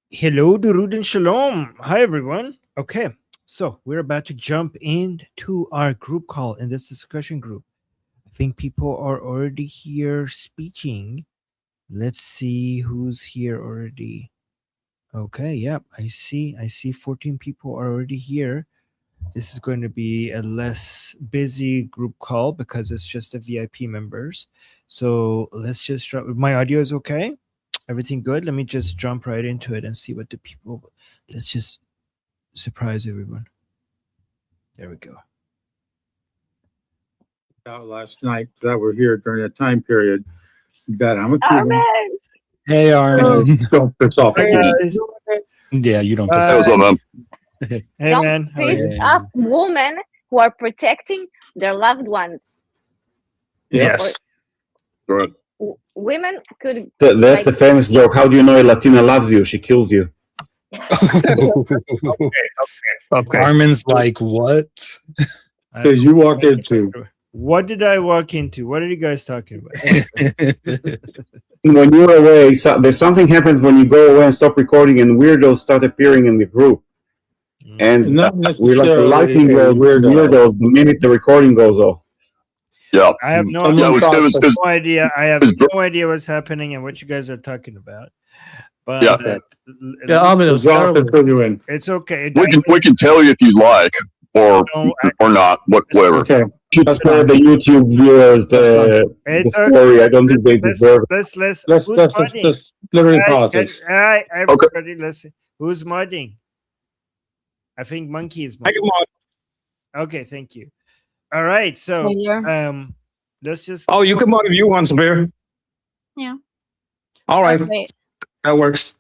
Hello, Durud and Shalom. Hi, everyone. Okay, so we're about to jump into our group call in this discussion group. I think people are already here speaking. Let's see who's here already. Okay, yep, I see. I see 14 people are already here. This is going to be a less busy group call because it's just the VIP members. So let's just drop. My audio is okay. Everything good? Let me just jump right into it and see what the people. Let's just surprise everyone. There we go. Out last night that were here during that time period. That I'm a Cuban. Armin! Hey, Armin. Don't piss off. Hey, guys. Yeah, you don't piss Bye. off. What's up, man? Hey, Don't man. How are piss you? off women who are protecting their loved ones. Yes. Right. Women could. That's the famous joke. How do you know a Latina loves you? She kills you. Okay. Armin's like, what? Because you walk into. What did I walk into? What are you guys talking about? When you're away, there's something happens when you go away and stop recording, and weirdos start appearing in the group. And Not we're like the lightning necessarily rod weirdos the minute the recording goes off. Yeah. I have no, Someone Yeah, thought- it was no idea. I have no idea what's happening and what you guys are talking about. But Yeah. Yeah, Armin, it was Drop and terrible. put you in. it's okay. we can tell you if you like or No, or not, whatever. Okay. Should That's spare fine. the YouTube viewers the It's story. I don't think they deserve it. Let's Let's who's modding? just literally politics. Hi, everybody, listen. Who's modding? I think Monkey is modding. Okay, thank you. All right, so let's just. Oh, you can mod if you want, Sabir. Yeah. All right, Wait, that works.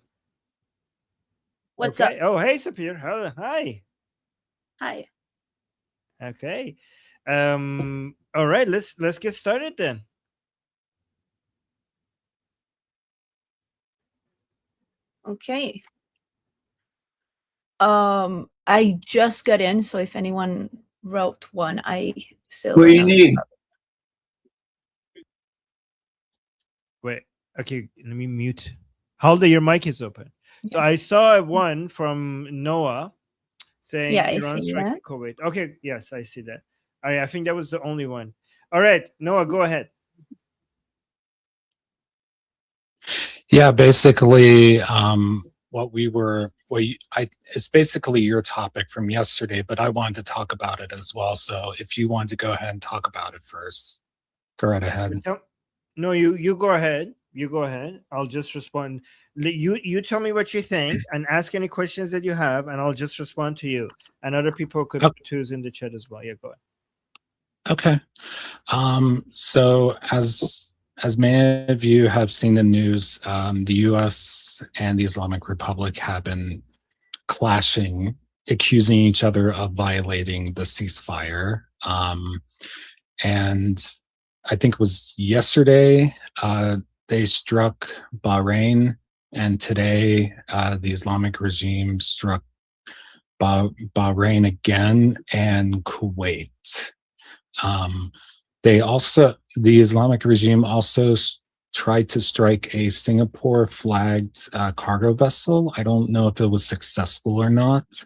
what's okay. up? Oh, hey, Sapir. Hi. Hi. Okay. All right. Let's get started then. Okay. I just got in, so if anyone wrote one, I still. What do you don't know. need? Wait. Okay. Let me mute. Hold on, your mic is open. So I saw one from Noah saying Yeah, I Iran see strike that. Kuwait. Okay. Yes, I see that. I think that was the only one. All right, Noah, go ahead. Yeah, basically, it's basically your topic from yesterday, but I wanted to talk about it as well. So if you want to go ahead and talk about it first, go right ahead. No, you go ahead. You go ahead. I'll just respond. You tell me what you think and ask any questions that you have, and I'll just respond to you. And other people could put twos in the chat as well. Yeah, go ahead. Okay. So as many of you have seen the news, the U.S. and the Islamic Republic have been clashing, accusing each other of violating the ceasefire. And I think it was yesterday, they struck Bahrain, and today the Islamic regime struck Bahrain again and Kuwait. The Islamic regime also tried to strike a Singapore flagged cargo vessel. I don't know if it was successful or not,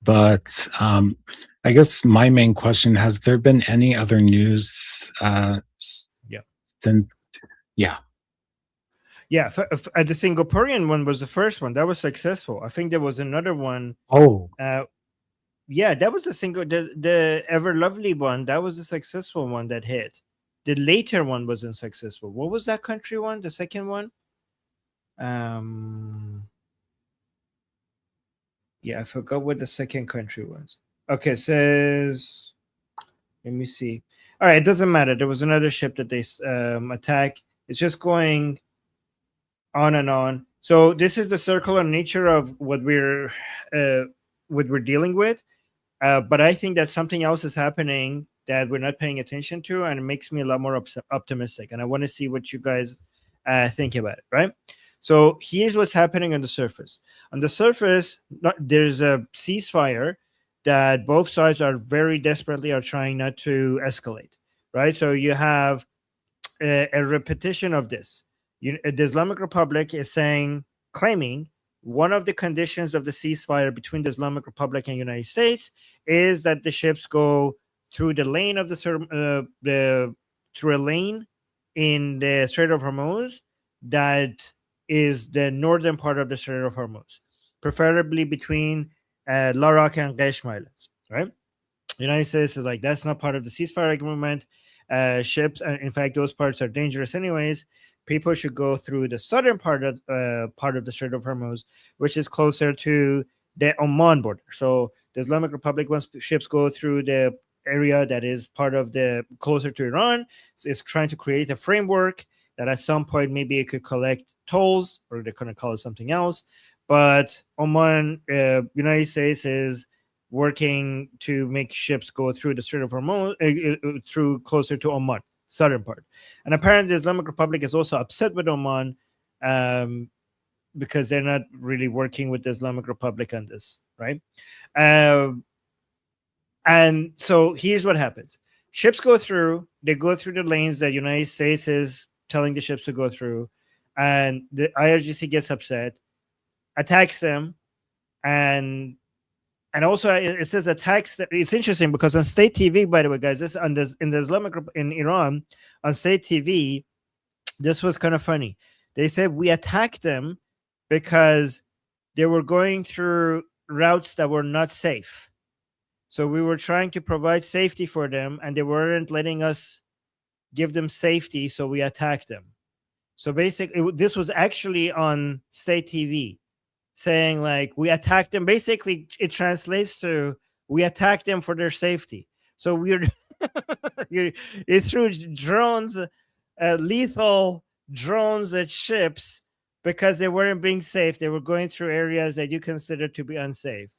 but I guess my main question, has there been any other news? Yeah, the Singaporean one was the first one. That was successful. I think there was another one. Oh. Yeah, that was the Ever Lovely one. That was a successful one that hit. The later one wasn't successful. What was that country one? The second one? Yeah, I forgot what the second country was. Okay, it says, let me see. All right, it doesn't matter. There was another ship that they attacked. It's just going on and on. So this is the circular nature of what we're dealing with. But I think that something else is happening that we're not paying attention to, and it makes me a lot more optimistic. And I want to see what you guys think about it, right? So here's what's happening on the surface. On the surface, there's a ceasefire that both sides are very desperately are trying not to escalate, right? So you have a repetition of this. The Islamic Republic is claiming one of the conditions of the ceasefire between the Islamic Republic and United States is that the ships go through the lane of through a lane in the Strait of Hormuz that is the northern part of the Strait of Hormuz, preferably between Larak and Qeshm Islands, right? The United States is like, that's not part of the ceasefire agreement. Ships, in fact, those parts are dangerous anyways. People should go through the southern part of the Strait of Hormuz, which is closer to the Oman border. So the Islamic Republic, once ships go through the area that is part of the closer to Iran, is trying to create a framework that at some point maybe it could collect tolls, or they're going to call it something else. But Oman, United States is working to make ships go through the Strait of Hormuz, through closer to Oman, southern part. And apparently the Islamic Republic is also upset with Oman because they're not really working with the Islamic Republic on this, right? And so here's what happens. Ships go through, they go through the lanes that United States is telling the ships to go through, and the IRGC gets upset, attacks them, and also it says attacks. It's interesting because on state TV, by the way, guys, this in the Islamic in Iran on state TV, this was kind of funny. They said we attacked them because they were going through routes that were not safe. So we were trying to provide safety for them, and they weren't letting us give them safety, so we attacked them. So basically, this was actually on state TV, saying like we attacked them. Basically, it translates to we attacked them for their safety. So we're it's through drones, lethal drones at ships because they weren't being safe. They were going through areas that you consider to be unsafe.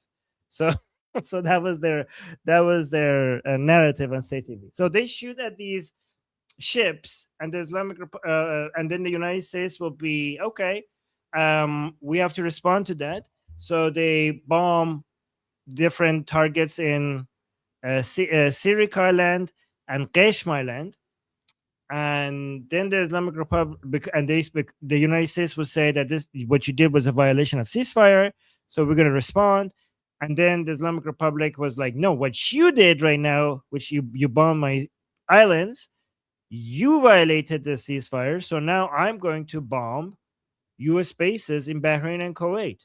So that was their narrative on state TV. So they shoot at these ships, and the Islamic and then the United States will be okay. We have to respond to that. So they bomb different targets in Sirik Island and Qeshm Island, and then the Islamic Republic and the United States will say that this what you did was a violation of ceasefire, so we're going to respond. And then the Islamic Republic was like, no, what you did right now, which you bombed my islands, you violated the ceasefire, so now I'm going to bomb U.S. bases in Bahrain and Kuwait.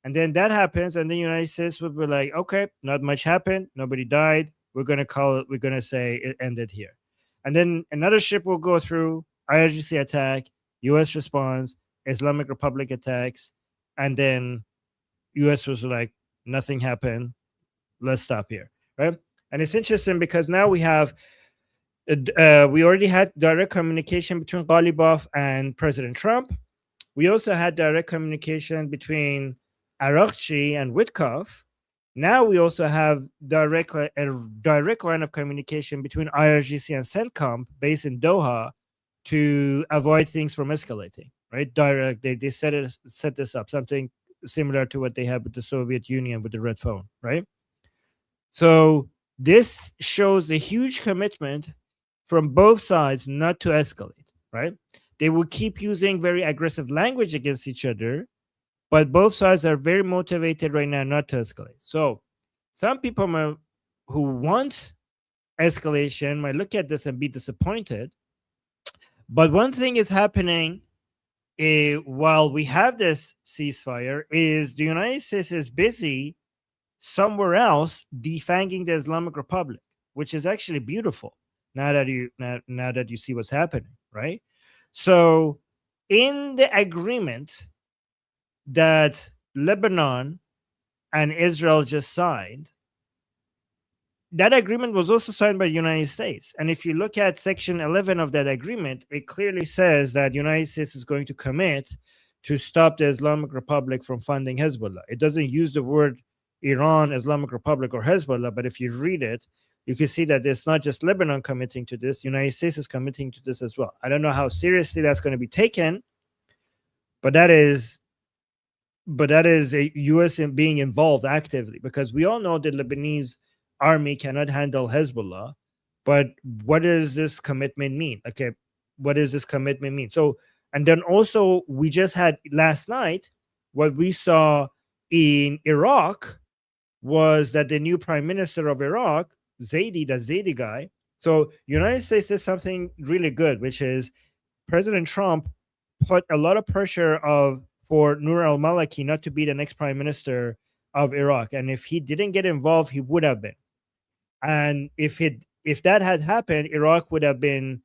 And then that happens, and the United States would be like, okay, not much happened, nobody died, we're going to call it, we're going to say it ended here. And then another ship will go through, IRGC attack, U.S. response, Islamic Republic attacks, and then U.S. was like, nothing happened, let's stop here, right? And it's interesting because now we have we already had direct communication between Ghalibaf and President Trump. We also had direct communication between Arakchi and Witkoff. Now we also have a direct line of communication between IRGC and CENTCOM based in Doha to avoid things from escalating, right? Direct, they set this up, something similar to what they had with the Soviet Union with the red phone, right? So this shows a huge commitment from both sides not to escalate, right? They will keep using very aggressive language against each other, but both sides are very motivated right now not to escalate. So some people who want escalation might look at this and be disappointed. But one thing is happening while we have this ceasefire is the United States is busy somewhere else defanging the Islamic Republic, which is actually beautiful now that you see what's happening, right? So in the agreement that Lebanon and Israel just signed, that agreement was also signed by the United States. And if you look at Section 11 of that agreement, it clearly says that the United States is going to commit to stop the Islamic Republic from funding Hezbollah. It doesn't use the word Iran, Islamic Republic, or Hezbollah, but if you read it, you can see that it's not just Lebanon committing to this, the United States is committing to this as well. I don't know how seriously that's going to be taken, but that is a U.S. being involved actively, because we all know the Lebanese army cannot handle Hezbollah. But what does this commitment mean? Okay, what does this commitment mean? So, and then also we just had last night what we saw in Iraq was that the new prime minister of Iraq, Zaidi, the Zaidi guy. So United States did something really good, which is President Trump put a lot of pressure for Nur al-Maliki not to be the next prime minister of Iraq. And if he didn't get involved, he would have been. And if that had happened, Iraq would have been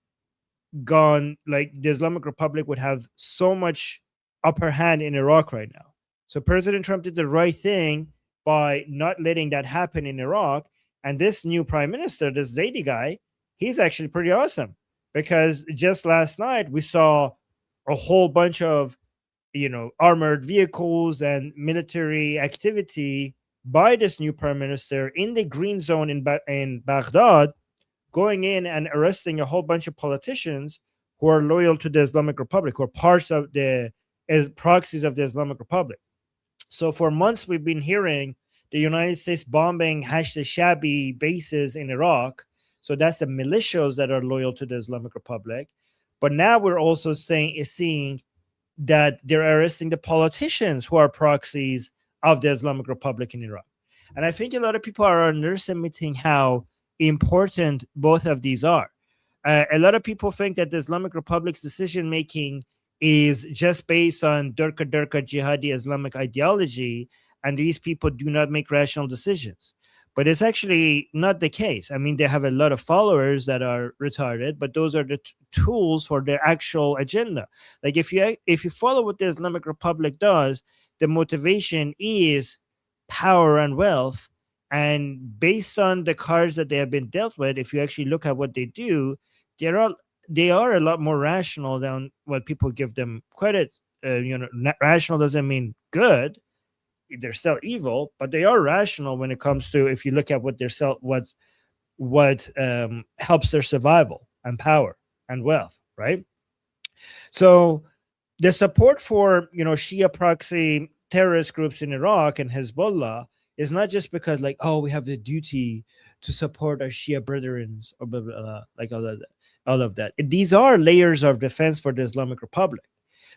gone. Like the Islamic Republic would have so much upper hand in Iraq right now. So President Trump did the right thing by not letting that happen in Iraq. And this new prime minister, this Zaidi guy, he's actually pretty awesome, because just last night we saw a whole bunch of, armored vehicles and military activity by this new prime minister in the green zone in Baghdad, going in and arresting a whole bunch of politicians who are loyal to the Islamic Republic, who are parts of the proxies of the Islamic Republic. So for months, we've been hearing the United States bombing Hashd-e-Shabi bases in Iraq. So that's the militias that are loyal to the Islamic Republic. But now we're also seeing that they're arresting the politicians who are proxies of the Islamic Republic in Iraq. And I think a lot of people are underestimating how important both of these are. A lot of people think that the Islamic Republic's decision-making is just based on Durka jihadi Islamic ideology, and these people do not make rational decisions. But it's actually not the case. I mean, they have a lot of followers that are retarded, but those are the tools for their actual agenda. Like if you follow what the Islamic Republic does, the motivation is power and wealth. And based on the cards that they have been dealt with, if you actually look at what they do, they are a lot more rational than what people give them credit. Rational doesn't mean good. They're still evil, but they are rational when it comes to, if you look at what what helps their survival and power and wealth, right? So the support for Shia proxy terrorist groups in Iraq and Hezbollah is not just because we have the duty to support our Shia brethren or blah, blah, blah, like all of that. These are layers of defense for the Islamic Republic.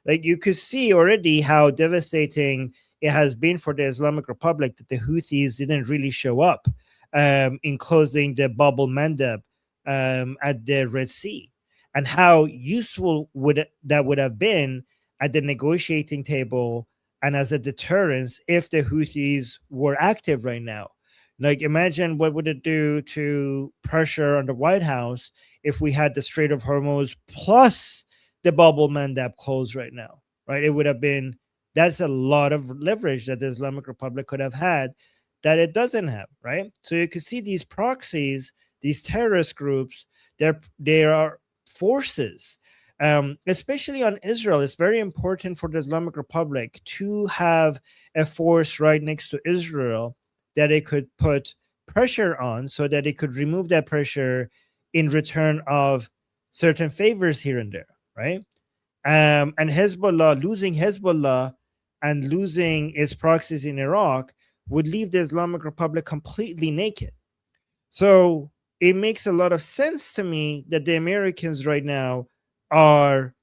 Like you could see already how devastating it has been for the Islamic Republic that the Houthis didn't really show up in closing the Bab al-Mandab at the Red Sea, and how useful that would have been at the negotiating table and as a deterrence if the Houthis were active right now. Like imagine what would it do to pressure on the White House if we had the Strait of Hormuz plus the Bab al-Mandab closed right now, right? It would have been, that's a lot of leverage that the Islamic Republic could have had that it doesn't have, right? So you can see these proxies, these terrorist groups, they are forces, especially on Israel. It's very important for the Islamic Republic to have a force right next to Israel that it could put pressure on, so that it could remove that pressure in return of certain favors here and there, right? And Hezbollah, losing Hezbollah and losing its proxies in Iraq would leave the Islamic Republic completely naked. So it makes a lot of sense to me that the Americans right now are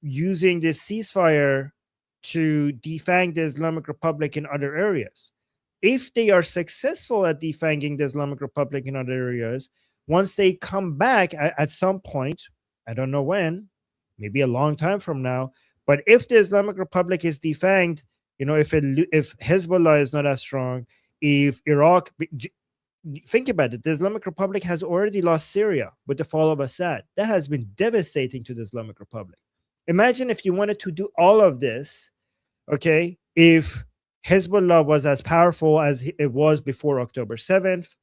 using this ceasefire to defang the Islamic Republic in other areas. If they are successful at defanging the Islamic Republic in other areas, once they come back at some point, I don't know when, maybe a long time from now, but if the Islamic Republic is defanged, if Hezbollah is not as strong, if Iraq, think about it, the Islamic Republic has already lost Syria with the fall of Assad. That has been devastating to the Islamic Republic. Imagine if you wanted to do all of this, okay, if Hezbollah was as powerful as it was before October 7th,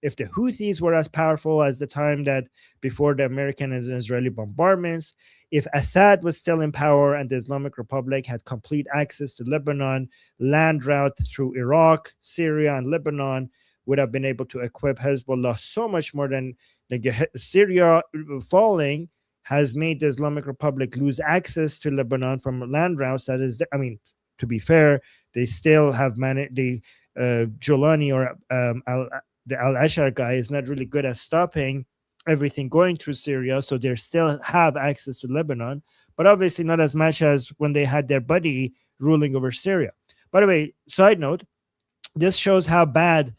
if the Houthis were as powerful as the time that before the American and Israeli bombardments, if Assad was still in power and the Islamic Republic had complete access to Lebanon, land route through Iraq, Syria, and Lebanon, would have been able to equip Hezbollah so much more than Syria falling has made the Islamic Republic lose access to Lebanon from land routes. That is, to be fair, they still have managed. The Jolani or the Al-Ashar guy is not really good at stopping everything going through Syria, so they still have access to Lebanon, but obviously not as much as when they had their buddy ruling over Syria. By the way, side note, this shows how bad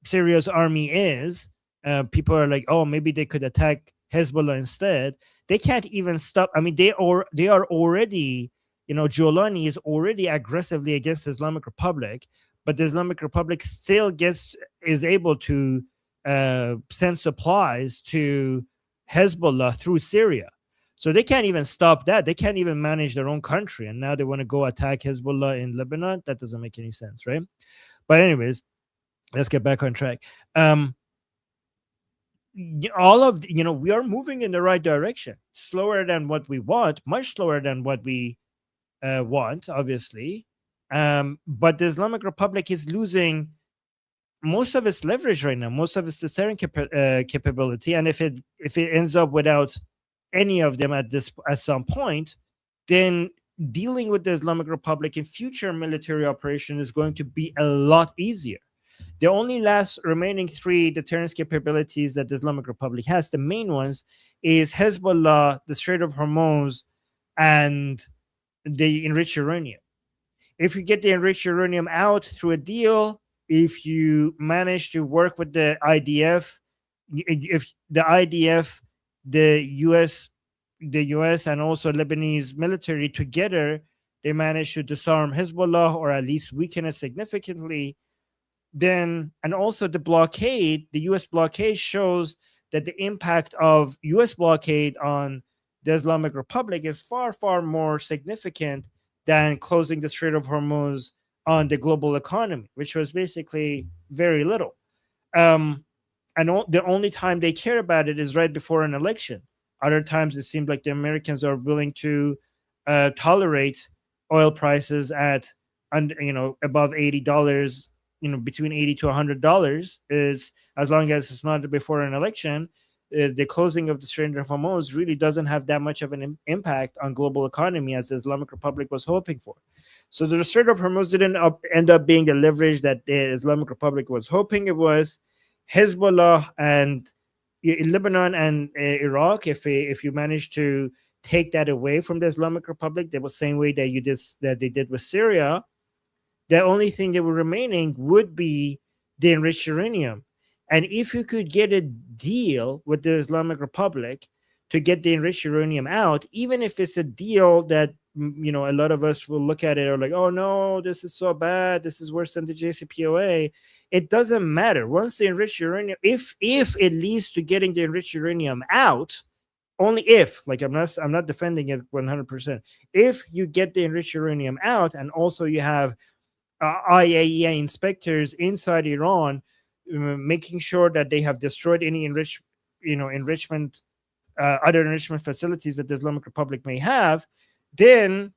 Syria's army is. People are like, oh, maybe they could attack Hezbollah instead. They can't even stop. I mean, they are already, Giuliani is already aggressively against the Islamic Republic, but the Islamic Republic still is able to send supplies to Hezbollah through Syria. So they can't even stop that. They can't even manage their own country. And now they want to go attack Hezbollah in Lebanon. That doesn't make any sense, right? But anyways, let's get back on track. All of we are moving in the right direction, slower than what we want, much slower than what we want, obviously. But the Islamic Republic is losing most of its leverage right now, most of its deterrent capability. And if it ends up without any of them at some point, then dealing with the Islamic Republic in future military operation is going to be a lot easier. The only last remaining 3 deterrence capabilities that the Islamic Republic has, the main ones, is Hezbollah, the Strait of Hormuz, and the enriched uranium. If you get the enriched uranium out through a deal, if you manage to work with the IDF, if the IDF, the US and also Lebanese military together, they manage to disarm Hezbollah or at least weaken it significantly, then, and also the blockade, the US blockade shows that the impact of US blockade on the Islamic Republic is far, far more significant than closing the Strait of Hormuz on the global economy, which was basically very little. And the only time they care about it is right before an election. Other times it seems like the Americans are willing to tolerate oil prices at above $80, between $80 to $100, is as long as it's not before an election. The closing of the Strait of Hormuz really doesn't have that much of an impact on global economy as the Islamic Republic was hoping for. So the Strait of Hormuz didn't end up being the leverage that the Islamic Republic was hoping it was. Hezbollah and Lebanon and Iraq, if you manage to take that away from the Islamic Republic, the same way that they did with Syria, the only thing that were remaining would be the enriched uranium. And if you could get a deal with the Islamic Republic to get the enriched uranium out, even if it's a deal that a lot of us will look at it or like, oh no, this is so bad, this is worse than the JCPOA. It doesn't matter. Once the enriched uranium, if it leads to getting the enriched uranium out, only if, like I'm not defending it 100%. If you get the enriched uranium out, and also you have IAEA inspectors inside Iran making sure that they have destroyed any enrichment, other enrichment facilities that the Islamic Republic may have, then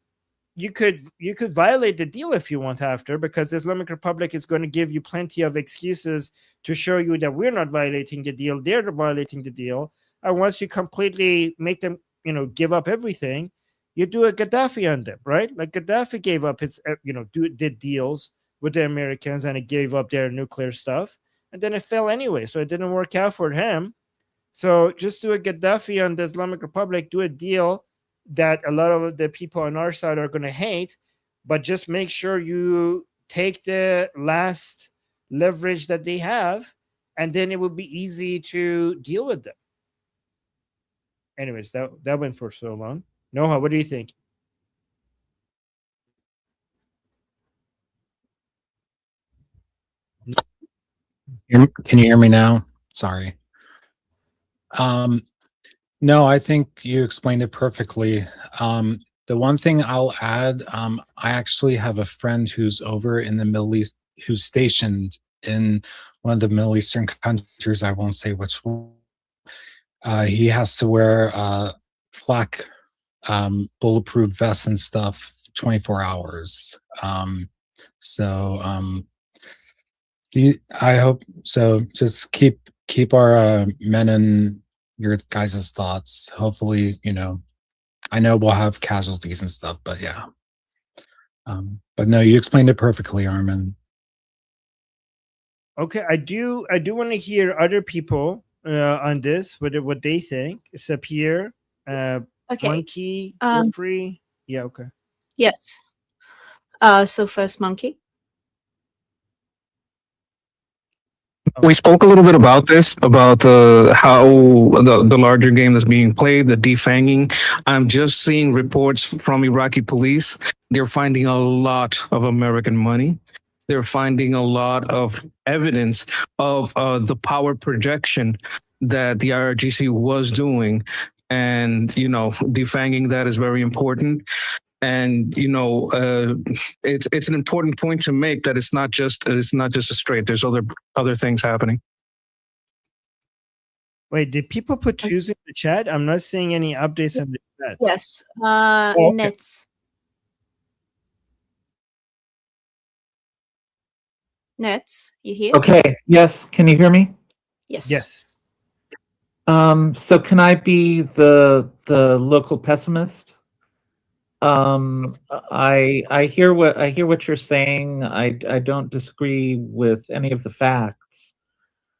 you could violate the deal if you want after, because the Islamic Republic is going to give you plenty of excuses to show you that we're not violating the deal, they're violating the deal. And once you completely make them, give up everything, you do a Gaddafi on them, right? Like Gaddafi gave up his, did deals with the Americans and it gave up their nuclear stuff, and then it fell anyway. So it didn't work out for him. So just do a Gaddafi on the Islamic Republic, do a deal that a lot of the people on our side are going to hate, but just make sure you take the last leverage that they have, and then it will be easy to deal with them. Anyways, that went for so long. Noah, what do you think? Can you hear me now? Sorry. No, I think you explained it perfectly. The one thing I'll add, I actually have a friend who's over in the Middle East, who's stationed in one of the Middle Eastern countries. I won't say which one. He has to wear flak bulletproof vests and stuff 24 hours. I hope so. Just keep our men in your guys' thoughts. Hopefully, I know we'll have casualties and stuff, but yeah. But no, you explained it perfectly, Armin. Okay, I do want to hear other people on this, what they think. Sapir, Okay. Monkey, feel free. Yeah, okay. Yes. So first Monkey. We spoke a little bit about this, about how the larger game that's being played, the defanging. I'm just seeing reports from Iraqi police. They're finding a lot of American money. They're finding a lot of evidence of the power projection that the IRGC was doing. And, defanging that is very important. And it's an important point to make that it's not just a strait. There's other things happening. Wait, did people put twos in the chat? I'm not seeing any updates in the chat. Yes. okay. Nets. Nets, you here? Okay. Yes. Can you hear me? Yes. Yes. So can I be the local pessimist? I hear what you're saying. I don't disagree with any of the facts.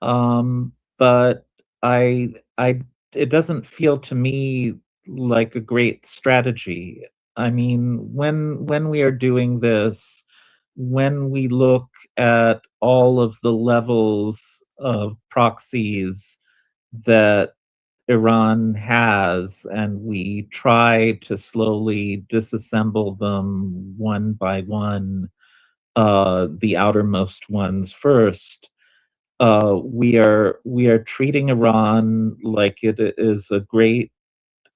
But it doesn't feel to me like a great strategy. I mean, when we are doing this, when we look at all of the levels of proxies that Iran has, and we try to slowly disassemble them one by one, the outermost ones first. We are treating Iran like it is a great,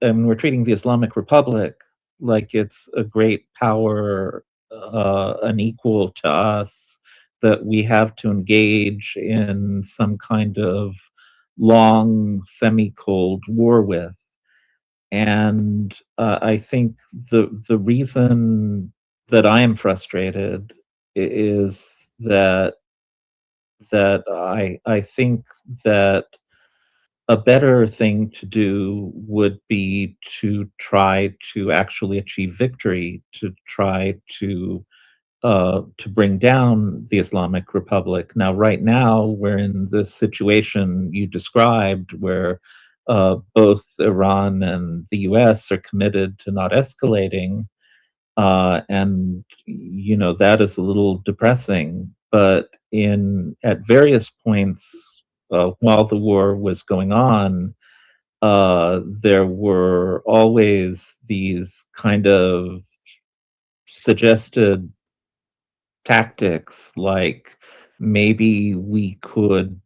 and we're treating the Islamic Republic like it's a great power, an equal to us, that we have to engage in some kind of long semi-cold war with. And I think the reason that I am frustrated is that I think that a better thing to do would be to try to actually achieve victory, to try to bring down the Islamic Republic. Now, right now, we're in this situation you described where both Iran and the US are committed to not escalating. And, that is a little depressing. But at various points while the war was going on, there were always these kind of suggested tactics, like maybe we could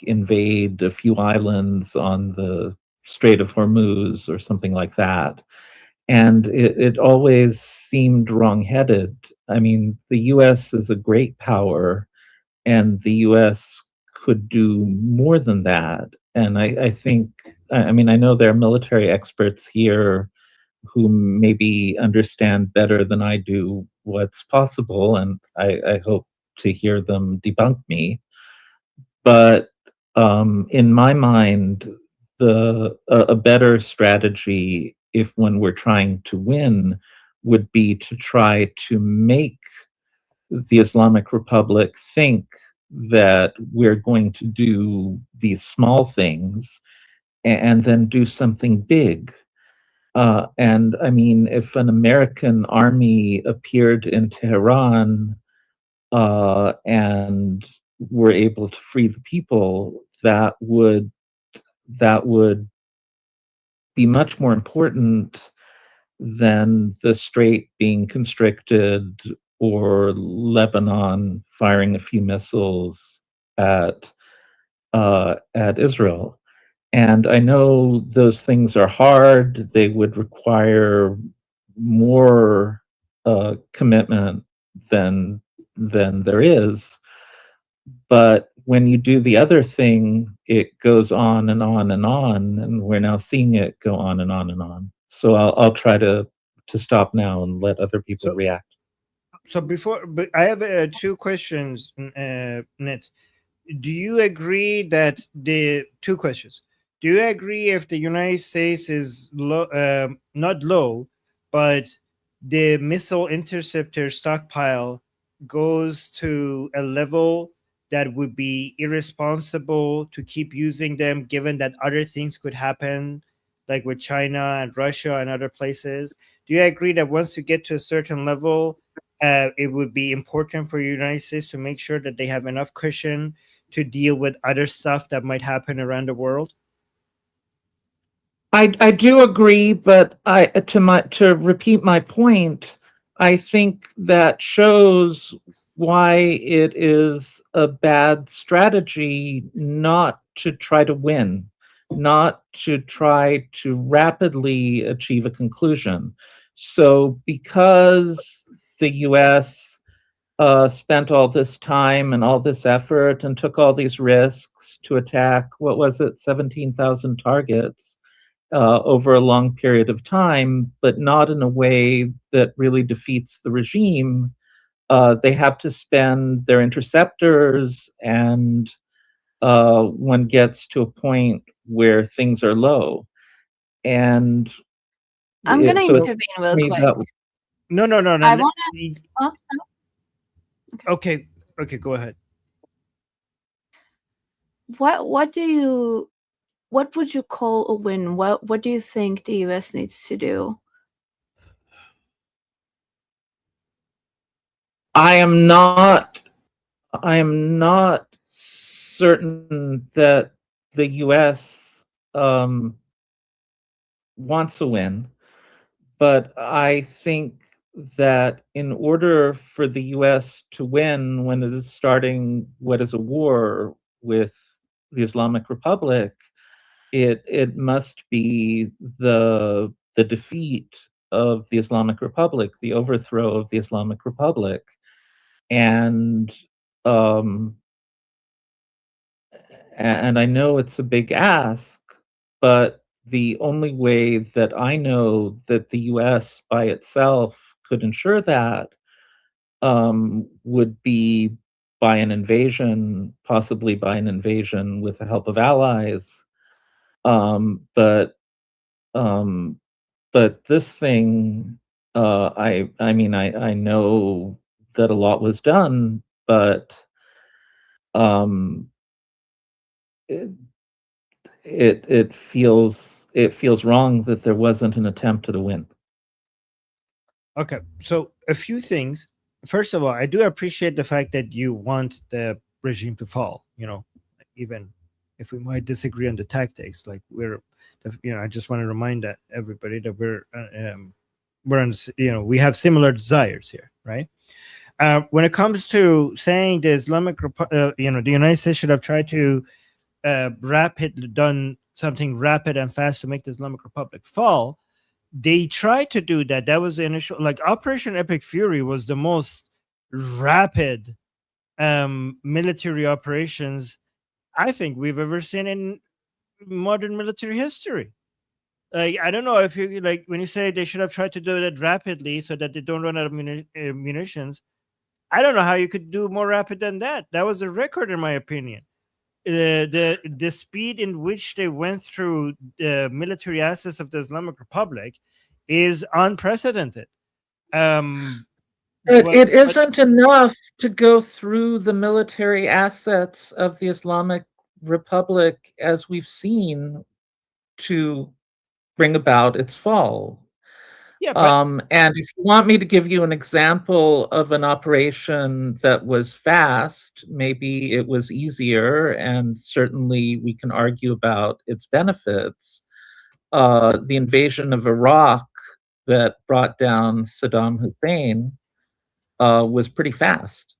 invade a few islands on the Strait of Hormuz or something like that. And it always seemed wrongheaded. I mean, the US is a great power, and the US could do more than that. And I think, I mean, I know there are military experts here who maybe understand better than I do what's possible, and I hope to hear them debunk me. But in my mind, a better strategy, if when we're trying to win, would be to try to make the Islamic Republic think that we're going to do these small things and then do something big. And I mean, if an American army appeared in Tehran and were able to free the people, that would be much more important than the strait being constricted or Lebanon firing a few missiles at Israel. And I know those things are hard. They would require more commitment than there is. But when you do the other thing, it goes on and on and on, and we're now seeing it go on and on and on. So I'll try to stop now and let other people react. So but I have two questions, Nets. Do you agree that two questions? Do you agree if the United States is low, not low, but the missile interceptor stockpile goes to a level that would be irresponsible to keep using them, given that other things could happen like with China and Russia and other places? Do you agree that once you get to a certain level, it would be important for the United States to make sure that they have enough cushion to deal with other stuff that might happen around the world? I do agree, but to repeat my point, I think that shows why it is a bad strategy not to try to win, not to try to rapidly achieve a conclusion. So because the US spent all this time and all this effort and took all these risks to attack, what was it, 17,000 targets, over a long period of time, but not in a way that really defeats the regime. They have to spend their interceptors, and one gets to a point where things are low. And I'm going to so intervene real quick. No. I want to. Oh, no. Okay, go ahead. What would you call a win? What do you think the US needs to do? I am not certain that the US wants a win, but I think that in order for the US to win when it is starting what is a war with the Islamic Republic, it must be the defeat of the Islamic Republic, the overthrow of the Islamic Republic. And I know it's a big ask, but the only way that I know that the US by itself could ensure that would be by an invasion, possibly by an invasion with the help of allies. But this thing, I mean, I know that a lot was done, but it feels wrong that there wasn't an attempt at a win. Okay, so a few things. First of all, I do appreciate the fact that you want the regime to fall. Even if we might disagree on the tactics, like I just want to remind that everybody that we're on, we have similar desires here, right? When it comes to saying the the United States should have tried to done something rapid and fast to make the Islamic Republic fall. They tried to do that. That was the initial, like Operation Epic Fury was the most rapid military operations I think we've ever seen in modern military history. Like, I don't know if you like when you say they should have tried to do that rapidly so that they don't run out of munitions. I don't know how you could do more rapid than that. That was a record, in my opinion. The speed in which they went through the military assets of the Islamic Republic is unprecedented. It isn't enough to go through the military assets of the Islamic Republic, as we've seen, to bring about its fall. Yeah, but and if you want me to give you an example of an operation that was fast, maybe it was easier, and certainly we can argue about its benefits. The invasion of Iraq that brought down Saddam Hussein was pretty fast.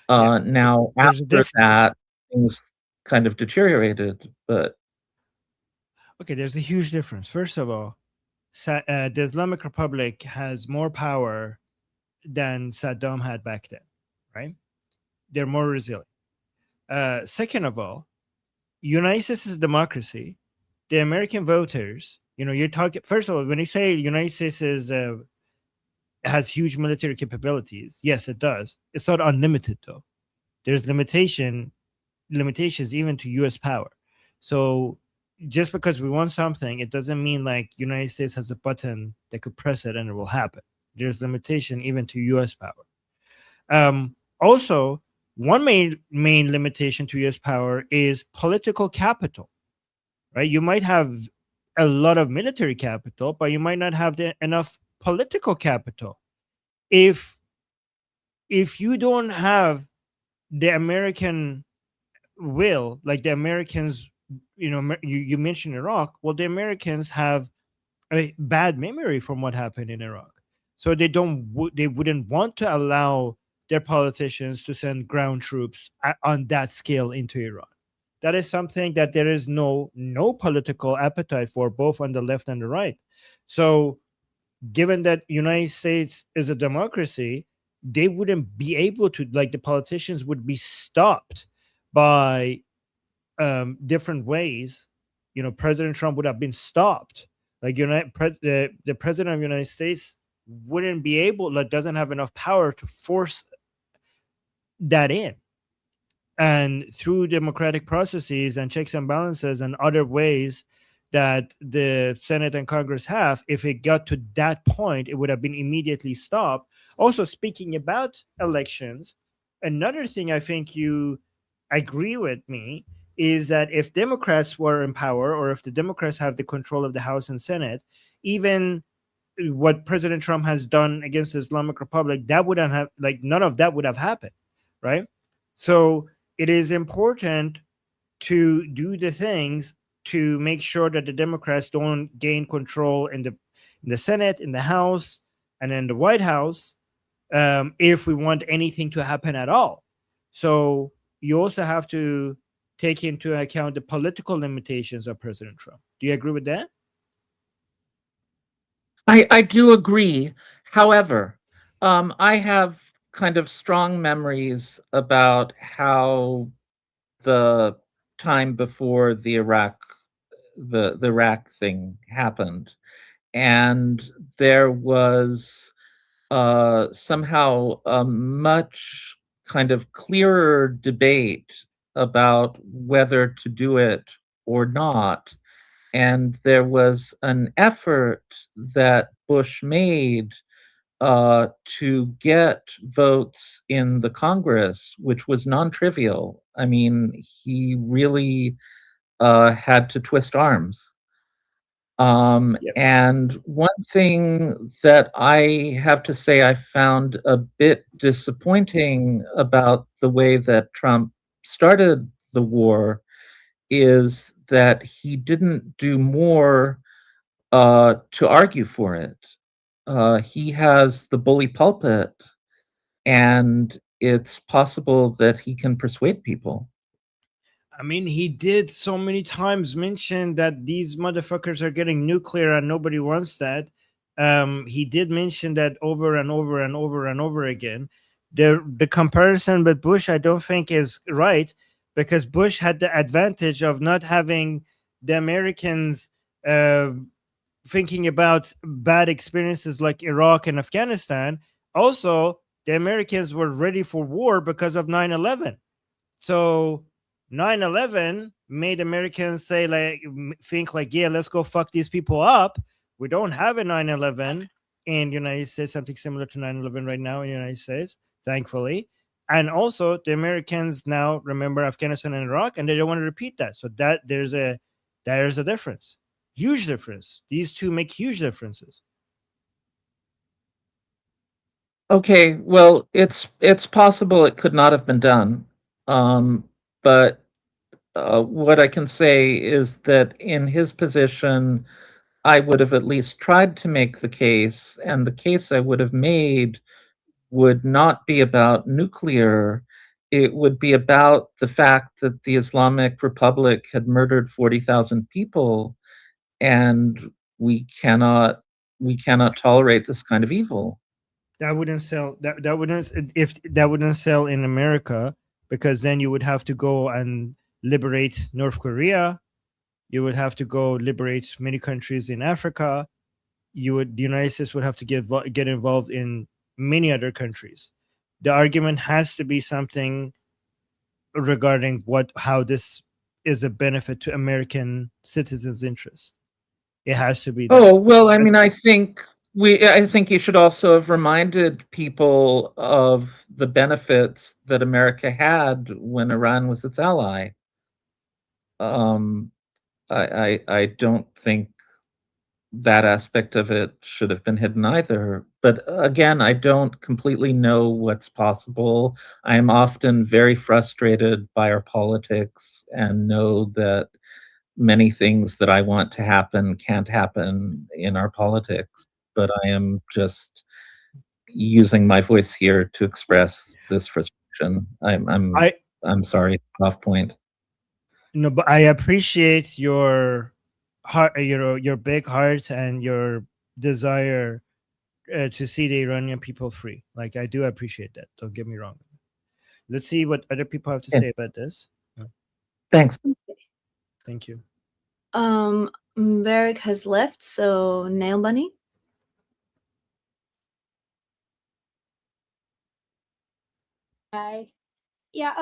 Now, after that, things kind of deteriorated, but... Okay, there's a huge difference. First of all, the Islamic Republic has more power than Saddam had back then, right? They're more resilient. Second of all, United States is a democracy. The American voters, you're talking, first of all, when you say United States has huge military capabilities, yes, it does. It's not unlimited, though. There's limitations even to U.S. power. So just because we want something, it doesn't mean like United States has a button that could press it and it will happen. There's limitation even to U.S. power. Also, one main limitation to U.S. power is political capital, right? You might have a lot of military capital, but you might not have enough political capital. If you don't have the American will, like the Americans, you mentioned Iraq. Well, the Americans have a bad memory from what happened in Iraq, so they wouldn't want to allow their politicians to send ground troops on that scale into Iran. That is something that there is no political appetite for, both on the left and the right. So given that United States is a democracy, they wouldn't be able to, like, the politicians would be stopped by different ways. President Trump would have been stopped. Like, the president of the United States wouldn't be able, like, doesn't have enough power to force that in. And through democratic processes and checks and balances and other ways that the Senate and Congress have, if it got to that point, it would have been immediately stopped. Also, speaking about elections, another thing I think you agree with me is that if Democrats were in power, or if the Democrats have the control of the House and Senate, even what President Trump has done against the Islamic Republic, that wouldn't have, like, none of that would have happened, right? So it is important to do the things to make sure that the Democrats don't gain control in the Senate, in the House, and in the White House, if we want anything to happen at all. So you also have to take into account the political limitations of President Trump. Do you agree with that? I do agree. However, I have kind of strong memories about how the time before the Iraq thing happened, and there was somehow a much kind of clearer debate about whether to do it or not. And there was an effort that Bush made to get votes in the Congress, which was non-trivial. I mean, he really had to twist arms. And one thing that I have to say I found a bit disappointing about the way that Trump started the war is that he didn't do more to argue for it. He has the bully pulpit, and it's possible that he can persuade people. I mean, he did so many times mention that these motherfuckers are getting nuclear and nobody wants that. He did mention that over and over and over and over again. The comparison with Bush, I don't think, is right, because Bush had the advantage of not having the Americans thinking about bad experiences like Iraq and Afghanistan. Also, the Americans were ready for war because of 9/11. So 9/11 made Americans say, like, think like, yeah, let's go fuck these people up. We don't have a 9/11 in the United States, something similar to 9/11 right now in the United States, thankfully. And also, the Americans now remember Afghanistan and Iraq, and they don't want to repeat that. So that there's a difference, huge difference. These two make huge differences. Okay, well, it's possible it could not have been done, but what I can say is that in his position, I would have at least tried to make the case, and the case I would have made would not be about nuclear. It would be about the fact that the Islamic Republic had murdered 40,000 people, and we cannot tolerate this kind of evil. That wouldn't sell. That wouldn't sell in America, because then you would have to go and liberate North Korea. You would have to go liberate many countries in Africa. The United States would have to get involved in many other countries. The argument has to be something regarding how this is a benefit to American citizens' interest. It has to be. Oh, well, I mean, I think you should also have reminded people of the benefits that America had when Iran was its ally. I don't think that aspect of it should have been hidden either. But again, I don't completely know what's possible. I am often very frustrated by our politics and know that many things that I want to happen can't happen in our politics. But I am just using my voice here to express this frustration. I'm sorry, off point. No, but I appreciate your heart, your big heart, and your desire to see the Iranian people free. Like, I do appreciate that. Don't get me wrong. Let's see what other people have to say about this. Thanks. Thank you. Varric has left, so Nail Bunny. Hi. Yeah,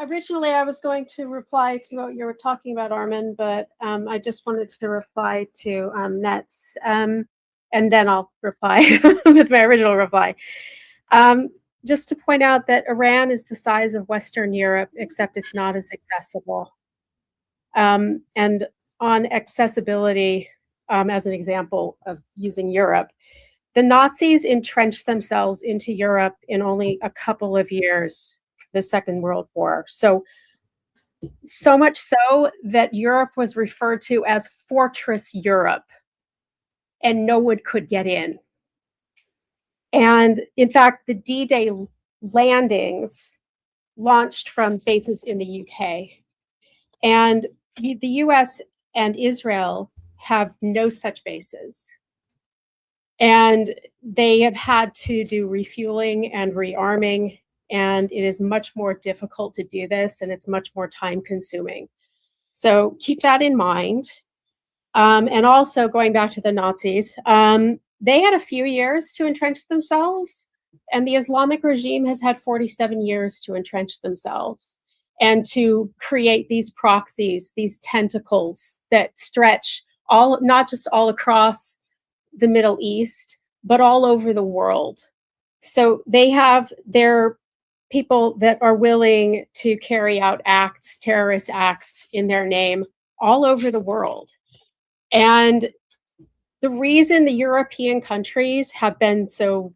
originally I was going to reply to what you were talking about, Armin, but I just wanted to reply to Nets, and then I'll reply with my original reply. Just to point out that Iran is the size of Western Europe, except it's not as accessible. And on accessibility, as an example of using Europe, the Nazis entrenched themselves into Europe in only a couple of years, the Second World War. So much so that Europe was referred to as Fortress Europe, and no one could get in. And in fact, the D-Day landings launched from bases in the UK. And the US and Israel have no such bases. And they have had to do refueling and rearming, and it is much more difficult to do this, and it's much more time consuming. So keep that in mind. And also going back to the Nazis, they had a few years to entrench themselves, and the Islamic regime has had 47 years to entrench themselves and to create these proxies, these tentacles that stretch all, not just all across the Middle East, but all over the world. So they have their people that are willing to carry out acts, terrorist acts in their name all over the world. And the reason the European countries have been so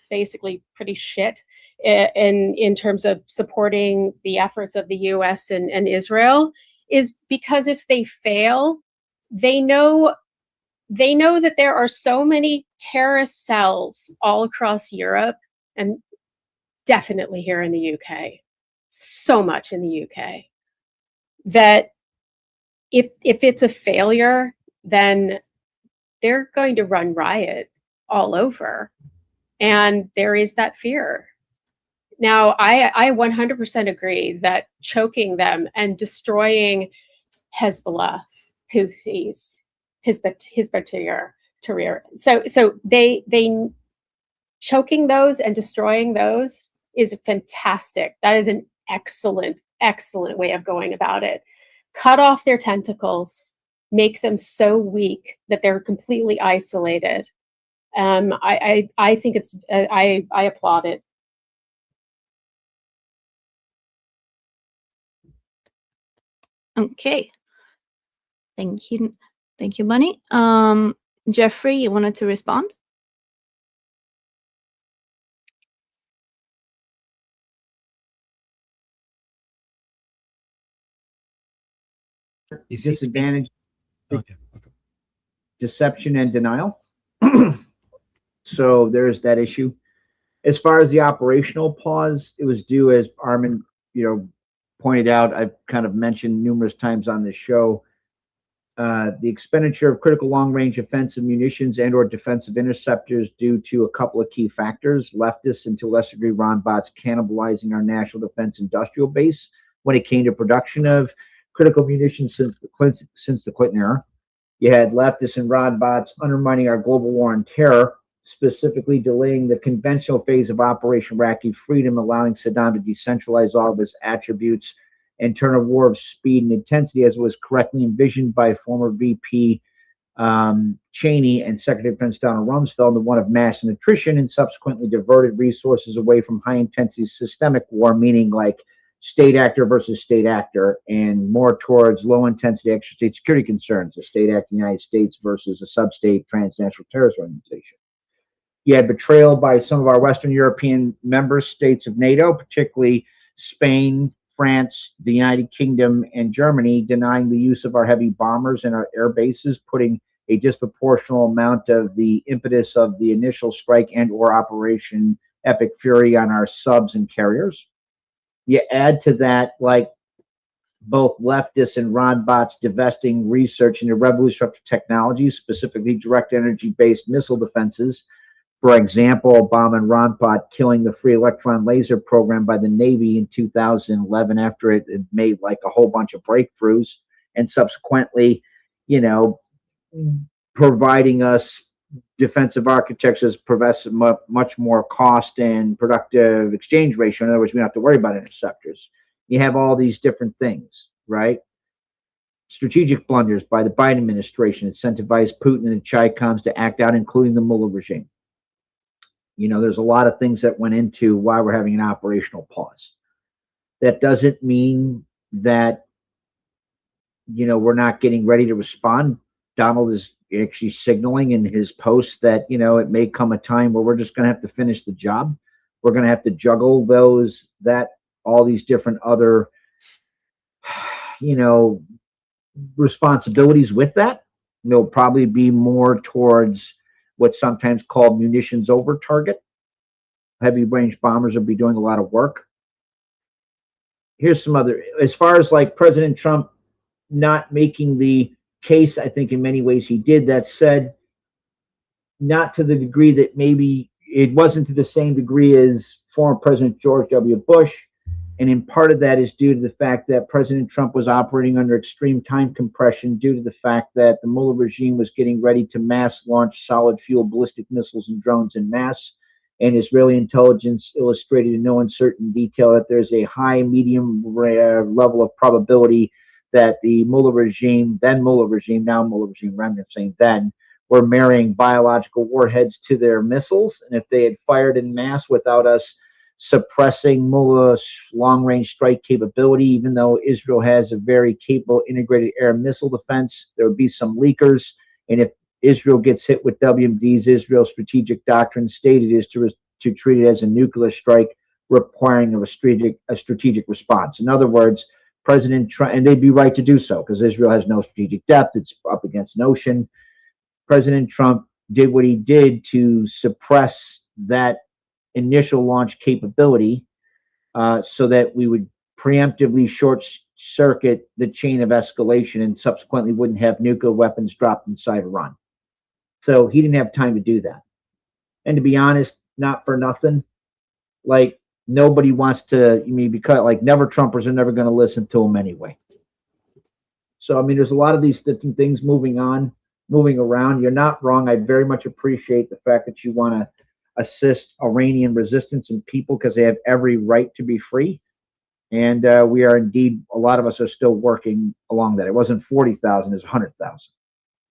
basically pretty shit in terms of supporting the efforts of the US and Israel is because if they fail, they know that there are so many terrorist cells all across Europe, and definitely here in the UK, so much in the UK, that if it's a failure, then they're going to run riot all over. And there is that fear. Now, I 100% agree that choking them and destroying Hezbollah, Houthis, Hizbut Tahrir. So they choking those and destroying those is fantastic. That is an excellent way of going about it. Cut off their tentacles, make them so weak that they're completely isolated. I think it's I applaud it. Okay. Thank you, Bunny. Jeffrey, you wanted to respond? Disadvantage, Okay. deception, and denial. So there's that issue. As far as the operational pause, it was due, as Armin, pointed out. I've kind of mentioned numerous times on this show. The expenditure of critical long-range offensive munitions and/or defensive interceptors due to a couple of key factors: leftists and to a lesser degree Ron bots cannibalizing our national defense industrial base when it came to production of critical munitions since the Clinton era. You had leftists and Ron bots undermining our global war on terror, specifically delaying the conventional phase of Operation Iraqi Freedom, allowing Saddam to decentralize all of his attributes and turn a war of speed and intensity, as was correctly envisioned by former VP Cheney and Secretary of Defense Donald Rumsfeld, into one of mass attrition, and subsequently diverted resources away from high-intensity systemic war, meaning like state actor versus state actor, and more towards low intensity extra state security concerns, a state acting United States versus a sub-state transnational terrorist organization. You had betrayal by some of our Western European member states of NATO, particularly Spain, France, the United Kingdom, and Germany, denying the use of our heavy bombers and our air bases, putting a disproportional amount of the impetus of the initial strike and or Operation Epic Fury on our subs and carriers. You add to that, like, both leftists and Ron bots divesting research into revolutionary technologies, specifically direct energy-based missile defenses. For example, Obama and Ron bot killing the free electron laser program by the Navy in 2011 after it made like a whole bunch of breakthroughs, and subsequently, you know, providing us defensive architectures progress much more cost and productive exchange ratio. In other words, we don't have to worry about interceptors. You have all these different things, right? Strategic blunders by the Biden administration incentivized Putin and the Chi-Coms to act out, including the Mullah regime. You know, there's a lot of things that went into why we're having an operational pause. That doesn't mean that, you know, we're not getting ready to respond. Donald is actually signaling in his post that, you know, it may come a time where we're just going to have to finish the job. We're going to have to juggle all these different other, you know, responsibilities with that. There'll probably be more towards what's sometimes called munitions over target. Heavy range bombers will be doing a lot of work. Here's some other, as far as like President Trump not making the case, I think in many ways he did. That said, not to the degree that maybe it wasn't to the same degree as former President George W. Bush. And in part of that is due to the fact that President Trump was operating under extreme time compression due to the fact that the Mullah regime was getting ready to mass launch solid fuel ballistic missiles and drones in mass. And Israeli intelligence illustrated in no uncertain detail that there's a high, medium level of probability that the Mullah regime, then Mullah regime, now Mullah regime, I'm saying then, were marrying biological warheads to their missiles. And if they had fired in mass without us suppressing Mullah's long-range strike capability, even though Israel has a very capable integrated air missile defense, there would be some leakers. And if Israel gets hit with WMDs, Israel's strategic doctrine stated is to treat it as a nuclear strike, requiring a strategic response. In other words, President Trump, and they'd be right to do so because Israel has no strategic depth. It's up against an ocean. President Trump did what he did to suppress that initial launch capability so that we would preemptively short circuit the chain of escalation and subsequently wouldn't have nuclear weapons dropped inside Iran. So he didn't have time to do that. And to be honest, not for nothing, like, nobody wants to, I mean, because like never Trumpers are never going to listen to him anyway. So, I mean, there's a lot of these different things moving around. You're not wrong. I very much appreciate the fact that you want to assist Iranian resistance and people because they have every right to be free. And we are indeed, a lot of us are still working along that. It wasn't 40,000, it's 100,000.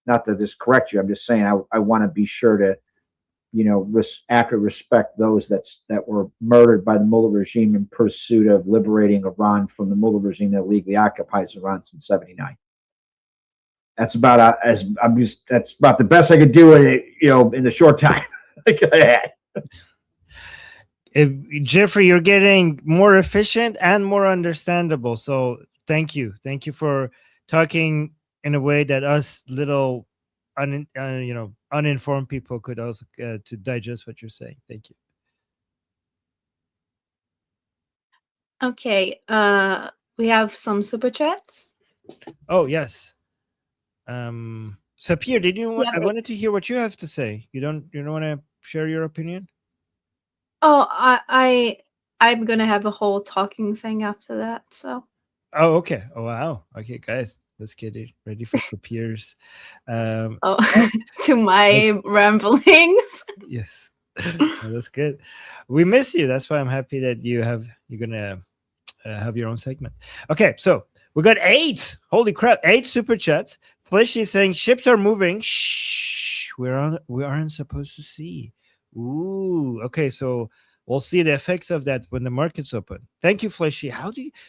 Not to just correct you. I'm just saying I want to be sure to, you know, respect those that were murdered by the Mullah regime in pursuit of liberating Iran from the Mullah regime that legally occupies Iran since '79. That's about that's about the best I could do in it, you know, in the short time I had. Jeffrey, you're getting more efficient and more understandable. So thank you for talking in a way that us little uninformed people could also to digest what you're saying. Thank you. Okay, we have some super chats. Oh yes. Sapir, I wanted to hear what you have to say. You don't want to share your opinion? Oh, I'm gonna have a whole talking thing after that. So. Oh, okay. Oh, wow. Okay, guys, let's get it ready for Sapir's. To my ramblings. Yes, that's good. We miss you. That's why I'm happy that you're gonna have your own segment. Okay, so we got 8. Holy crap, 8 super chats. Fleshy is saying ships are moving. Shh, we aren't supposed to see. Ooh, okay. So We'll see the effects of that when the markets open. Thank you, Fleshy.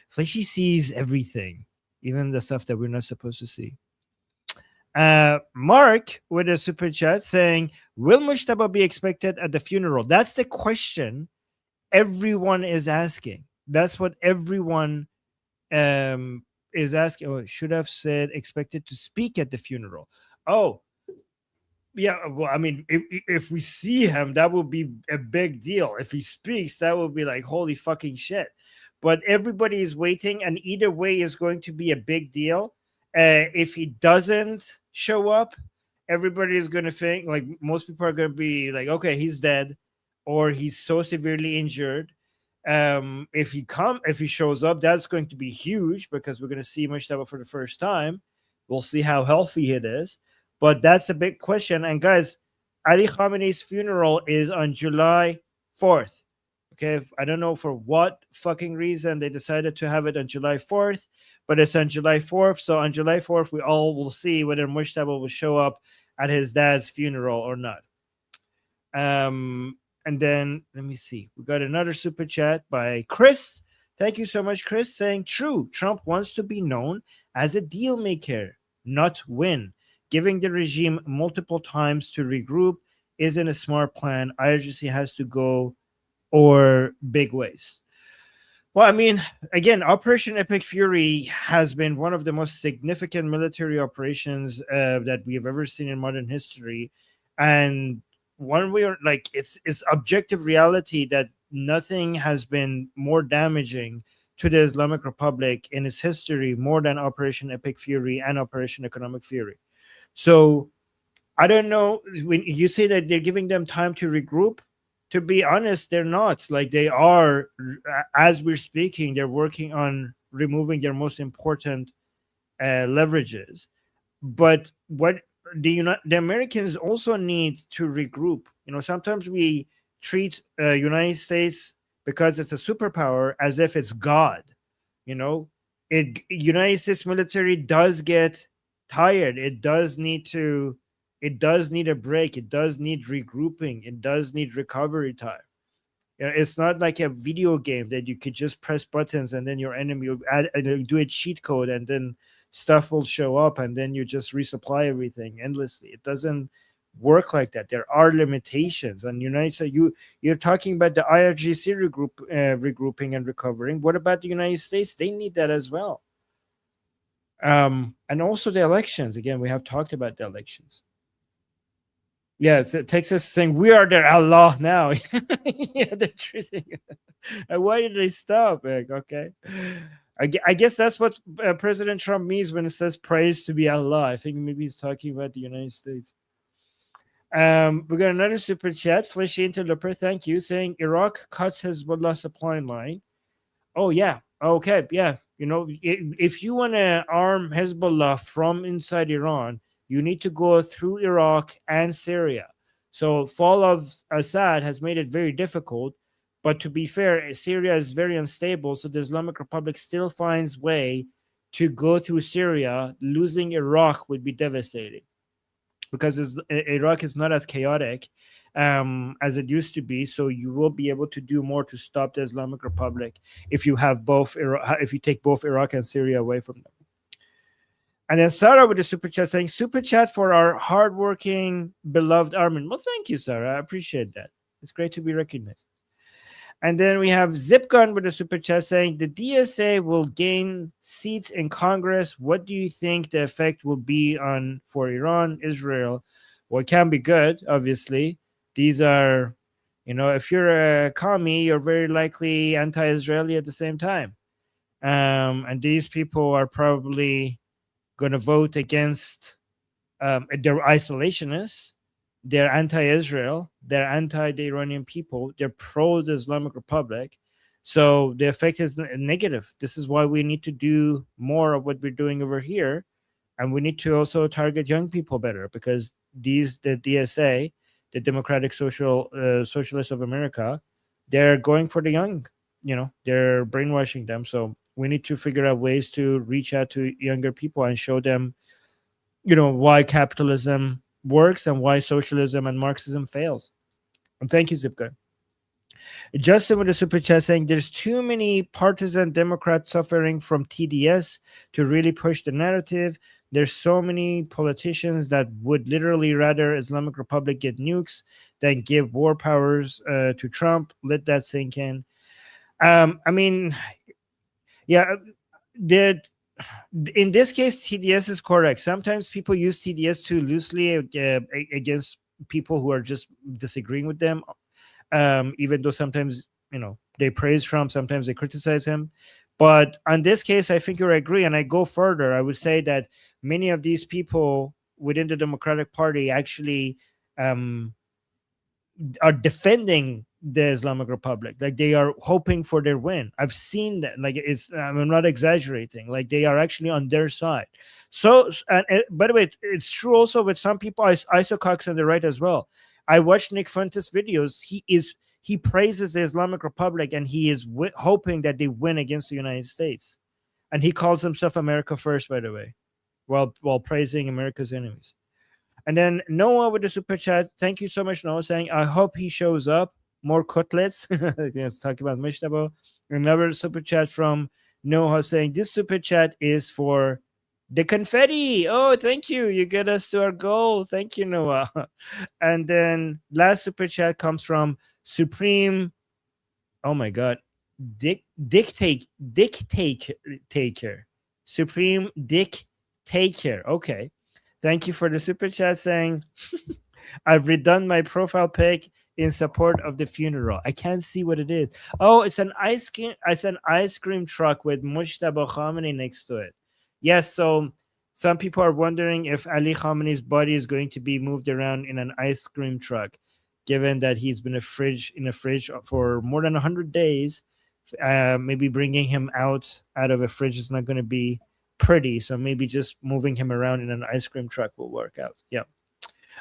Fleshy sees everything, even the stuff that we're not supposed to see. Mark with a super chat saying, will Mushtaba be expected at the funeral? That's the question everyone is asking. That's what everyone is asking. Oh, should have said expected to speak at the funeral. Oh, yeah. Well, I mean, if we see him, that will be a big deal. If he speaks, that will be like, holy fucking shit. But everybody is waiting, and either way is going to be a big deal. If he doesn't show up, everybody is going to think, like, most people are going to be like, okay, he's dead, or he's so severely injured. If he shows up, that's going to be huge, because we're going to see Mushtaba for the first time. We'll see how healthy it is, but that's a big question. And guys, Ali Khamenei's funeral is on July 4th. Okay, I don't know for what fucking reason they decided to have it on July 4th, but it's on July 4th. So on July 4th, we all will see whether Mushtaba will show up at his dad's funeral or not. And then let me see. We got another super chat by Chris. Thank you so much, Chris, saying, true, Trump wants to be known as a deal maker, not win. Giving the regime multiple times to regroup isn't a smart plan. IRGC has to go or big waste. Well, I mean, again, Operation Epic Fury has been one of the most significant military operations that we have ever seen in modern history. And one way or like, it's objective reality that nothing has been more damaging to the Islamic Republic in its history more than Operation Epic Fury and Operation Economic Fury. So I don't know, when you say that they're giving them time to regroup, to be honest, they're not. Like, they are, as we're speaking, they're working on removing their most important leverages. But what the Americans also need to regroup. You know, sometimes we treat United States, because it's a superpower, as if it's God. You know, United States military does get tired. It does need a break. It does need regrouping. It does need recovery time. You know, it's not like a video game that you could just press buttons and then your enemy will do a cheat code and then stuff will show up and then you just resupply everything endlessly. It doesn't work like that. There are limitations. And United States, you're talking about the IRGC regrouping and recovering. What about the United States? They need that as well. And also the elections. Again, we have talked about the elections. Yes, Texas saying we are their Allah now. Yeah, they're treating. Why did they stop? Like, okay, I guess that's what President Trump means when it says praise to be Allah. I think maybe he's talking about the United States. We got another super chat. Fleshy Interloper, thank you, saying Iraq cuts Hezbollah supply line. Oh yeah, okay, yeah. You know, if you want to arm Hezbollah from inside Iran, you need to go through Iraq and Syria. So fall of Assad has made it very difficult. But to be fair, Syria is very unstable. So the Islamic Republic still finds way to go through Syria. Losing Iraq would be devastating, because Iraq is not as chaotic as it used to be. So you will be able to do more to stop the Islamic Republic if you have both. If you take both Iraq and Syria away from them. And then Sarah with the super chat saying, super chat for our hardworking, beloved Armin. Well, thank you, Sarah. I appreciate that. It's great to be recognized. And then we have Zipgun with the super chat saying, the DSA will gain seats in Congress. What do you think the effect will be for Iran, Israel? Well, it can be good, obviously. These are, you know, if you're a commie, you're very likely anti-Israeli at the same time. And these people are probably going to vote against, they're isolationists, they're anti-Israel, they're anti-the Iranian people, they're pro the Islamic Republic. So the effect is negative. This is why we need to do more of what we're doing over here. And we need to also target young people better, because the DSA, the Democratic Socialists of America, they're going for the young, you know, they're brainwashing them. So we need to figure out ways to reach out to younger people and show them, you know, why capitalism works and why socialism and Marxism fails. And thank you, Zipka. Justin with the super chat saying there's too many partisan Democrats suffering from TDS to really push the narrative. There's so many politicians that would literally rather Islamic Republic get nukes than give war powers to Trump. Let that sink in. I mean, yeah, in this case, TDS is correct. Sometimes people use TDS too loosely against people who are just disagreeing with them. Even though sometimes they praise Trump, sometimes they criticize him. But on this case, I think you agree, and I go further. I would say that many of these people within the Democratic Party actually are defending the Islamic Republic. Like they are hoping for their win. I've seen that. Like I'm not exaggerating. Like they are actually on their side. So, and by the way, it's true also with some people. Isocox on the right as well. I watched Nick Fuentes videos. He praises the Islamic Republic and he is hoping that they win against the United States. And he calls himself America first, by the way, while praising America's enemies. And then Noah with the super chat. Thank you so much, Noah, saying, I hope he shows up. More cutlets. Let's talk about Mishnabo. Another super chat from Noah saying, this super chat is for the confetti. Oh, thank you. You get us to our goal. Thank you, Noah. And then last super chat comes from Supreme. Oh my God. Dictator. Supreme Dick Taker. Okay. Thank you for the super chat saying, I've redone my profile pic in support of the funeral. I can't see what it is. Oh, it's an ice cream truck with Mujtaba Khamenei next to it. Yes, so some people are wondering if Ali Khamenei's body is going to be moved around in an ice cream truck, given that he's been in a fridge for more than 100 days. Maybe bringing him out of a fridge is not going to be pretty, so maybe just moving him around in an ice cream truck will work out. Yeah.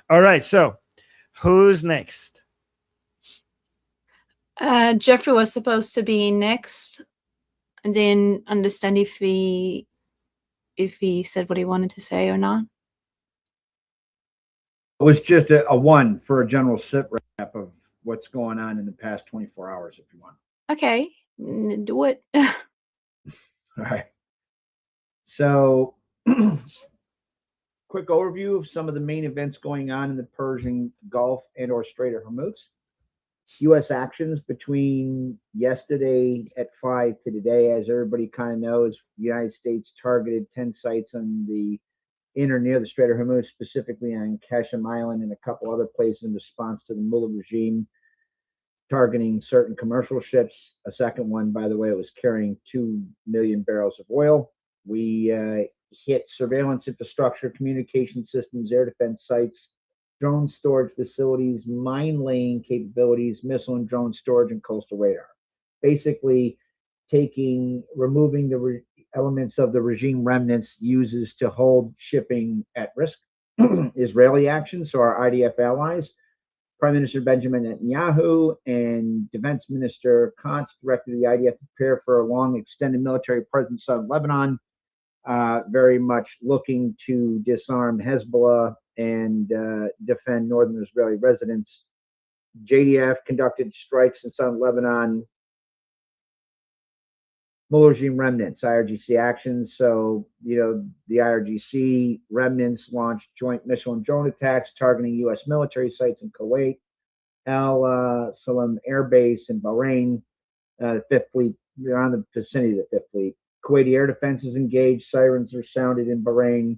All right, so who's next? Jeffrey was supposed to be next. I didn't understand if he said what he wanted to say or not. It was just a one for a general sit wrap of what's going on in the past 24 hours, if you want. Okay, do it. All right. So, quick overview of some of the main events going on in the Persian Gulf and/or Strait of Hormuz. U.S. actions between yesterday at 5 to today, as everybody kind of knows, the United States targeted 10 sites on the in or near the Strait of Hormuz, specifically on Qasem Island and a couple other places in response to the Mullah regime targeting certain commercial ships. A second one, by the way, was carrying 2 million barrels of oil. We hit surveillance infrastructure, communication systems, air defense sites, drone storage facilities, mine laying capabilities, missile and drone storage, and coastal radar. Basically, removing the elements of the regime remnants uses to hold shipping at risk. Israeli actions, so our IDF allies, Prime Minister Benjamin Netanyahu and Defense Minister Kantz directed the IDF to prepare for a long extended military presence on Lebanon, very much looking to disarm Hezbollah and defend northern Israeli residents. JDF conducted strikes in southern Lebanon. Mullah regime remnants, IRGC actions. So, the IRGC remnants launched joint missile and drone attacks targeting U.S. military sites in Kuwait, Al Salam Air Base in Bahrain. The Fifth Fleet, we're on the vicinity of the Fifth Fleet. Kuwaiti air defense is engaged. Sirens are sounded in Bahrain.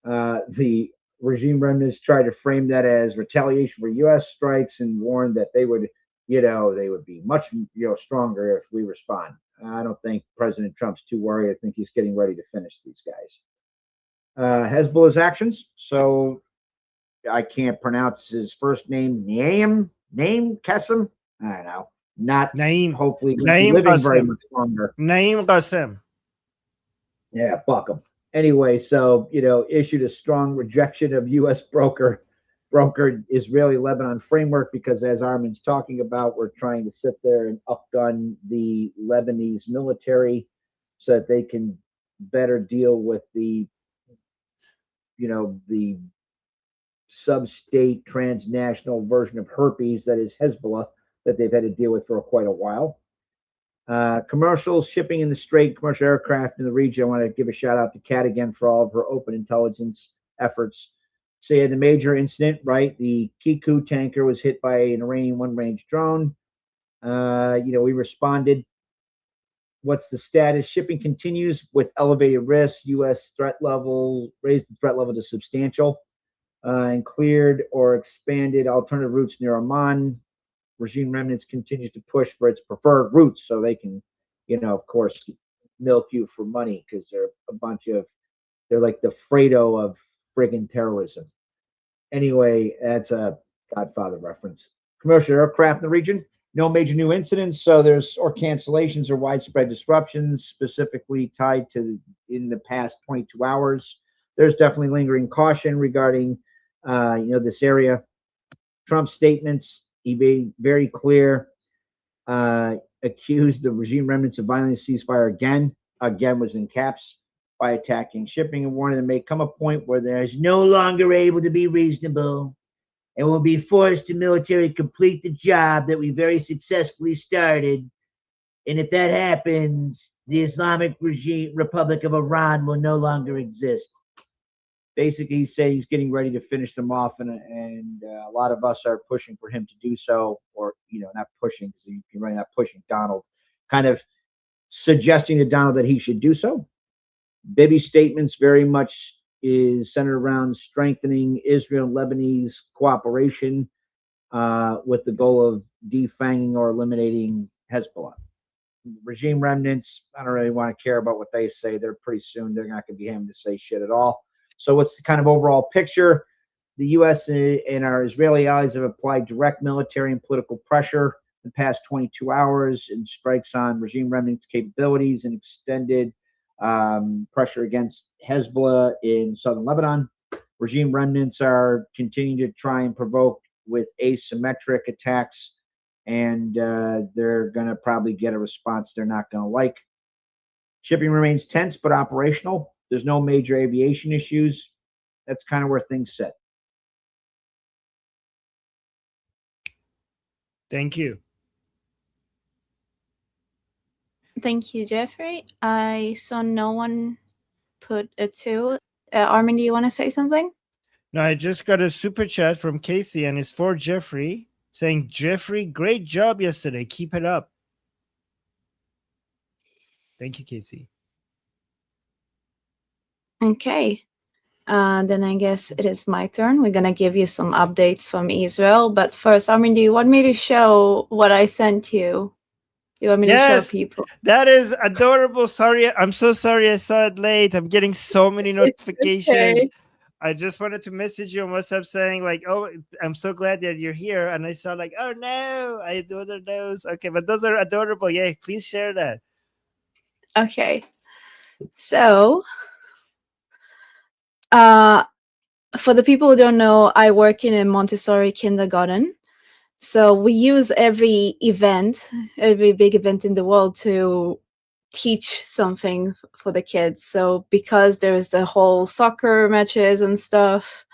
The regime remnants tried to frame that as retaliation for U.S. strikes and warned that they would be much, stronger if we respond. I don't think President Trump's too worried. I think he's getting ready to finish these guys. Hezbollah's actions. So I can't pronounce his first name. Naim Qasem. I don't know. Not Naim. Hopefully Naim living Qasem. very much longer. Naim Qasem. Yeah, fuck him. Anyway, so, issued a strong rejection of U.S. brokered Israeli-Lebanon framework because, as Armin's talking about, we're trying to sit there and upgun the Lebanese military so that they can better deal with the sub-state transnational version of herpes that is Hezbollah, that they've had to deal with for quite a while. Commercial shipping in the Strait, commercial aircraft in the region. I want to give a shout out to Kat again for all of her open intelligence efforts. So yeah, the major incident, right? The Kiku tanker was hit by an Iranian one-range drone. We responded. What's the status? Shipping continues with elevated risk. U.S. threat level, raised the threat level to substantial, and cleared or expanded alternative routes near Oman. Regime remnants continues to push for its preferred routes so they can, of course, milk you for money because they're like the Fredo of friggin' terrorism. Anyway, that's a Godfather reference. Commercial aircraft in the region. No major new incidents, so or cancellations or widespread disruptions specifically tied to in the past 22 hours. There's definitely lingering caution regarding, this area. Trump's statements, he made very clear, accused the regime remnants of violating the ceasefire again was in caps, by attacking shipping and warning there may come a point where there is no longer able to be reasonable and will be forced to militarily complete the job that we very successfully started. And if that happens, the Islamic Republic of Iran will no longer exist. Basically, he said he's getting ready to finish them off, and a lot of us are pushing for him to do so, or, not pushing, because you can really not pushing Donald, kind of suggesting to Donald that he should do so. Bibi's statements very much is centered around strengthening Israel and Lebanese cooperation with the goal of defanging or eliminating Hezbollah. Regime remnants, I don't really want to care about what they say. They're pretty soon, they're not going to be having to say shit at all. So what's the kind of overall picture? The U.S. and our Israeli allies have applied direct military and political pressure in the past 22 hours and strikes on regime remnants' capabilities and extended pressure against Hezbollah in southern Lebanon. Regime remnants are continuing to try and provoke with asymmetric attacks, and they're going to probably get a response they're not going to like. Shipping remains tense but operational. There's no major aviation issues. That's kind of where things sit. Thank you. Thank you, Jeffrey. I saw no one put a 2. Armin, do you want to say something? No, I just got a super chat from Casey, and it's for Jeffrey, saying, Jeffrey, great job yesterday. Keep it up. Thank you, Casey. Okay. Then I guess it is my turn. We're going to give you some updates from Israel. But first, Armin, do you want me to show what I sent you? You want me to show people? That is adorable. Sorry, I'm so sorry I saw it late. I'm getting so many notifications. Okay. I just wanted to message you on WhatsApp saying, like, oh, I'm so glad that you're here. And I saw, like, oh no, I don't know those. Okay, but those are adorable. Yeah, please share that. Okay. So, for the people who don't know, I work in a Montessori kindergarten. So we use every big event in the world to teach something for the kids. So because there's the whole soccer matches and stuff,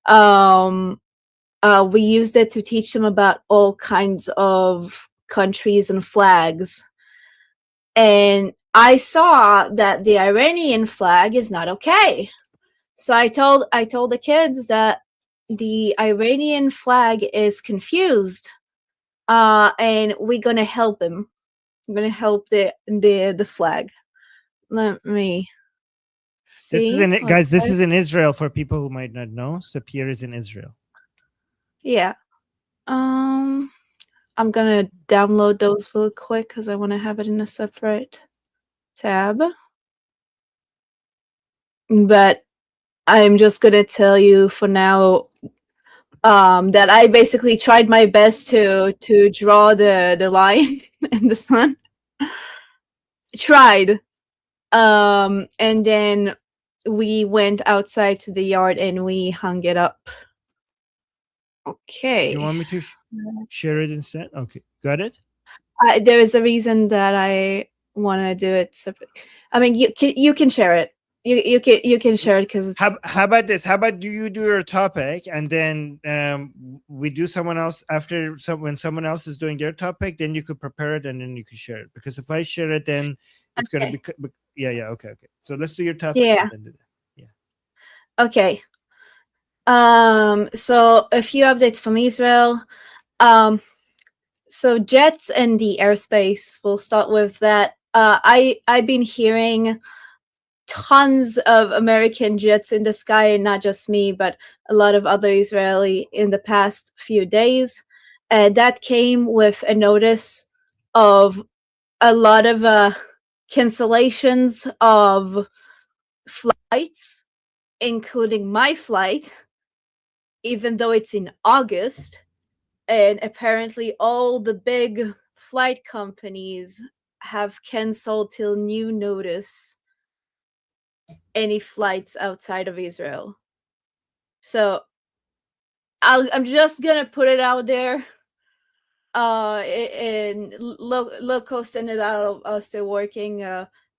we used it to teach them about all kinds of countries and flags. And I saw that the Iranian flag is not okay. So I told the kids that the Iranian flag is confused, and we're gonna help him. I'm gonna help the flag. Let me see. This is in Israel for people who might not know. Sapir is in Israel. Yeah. I'm gonna download those real quick because I want to have it in a separate tab. But I'm just gonna tell you for now that I basically tried my best to draw the line in the sun. Tried. And then we went outside to the yard and we hung it up. Okay. You want me to share it instead? Okay, got it? There is a reason that I want to do it separate. I mean, you can share it. You can share it because How about this? How about you do your topic and then we do someone else after when someone else is doing their topic, then you could prepare it and then you could share it. Because if I share it, then it's gonna be okay. So let's do your topic. Yeah. And then do that. Yeah. Okay. So a few updates from Israel. So jets and the airspace. We'll start with that. I've been hearing tons of American jets in the sky, and not just me, but a lot of other Israeli in the past few days. That came with a notice of a lot of cancellations of flights, including my flight, even though it's in August. And apparently all the big flight companies have canceled till new notice any flights outside of Israel. So I'm just gonna put it out there. And low cost and it are still working.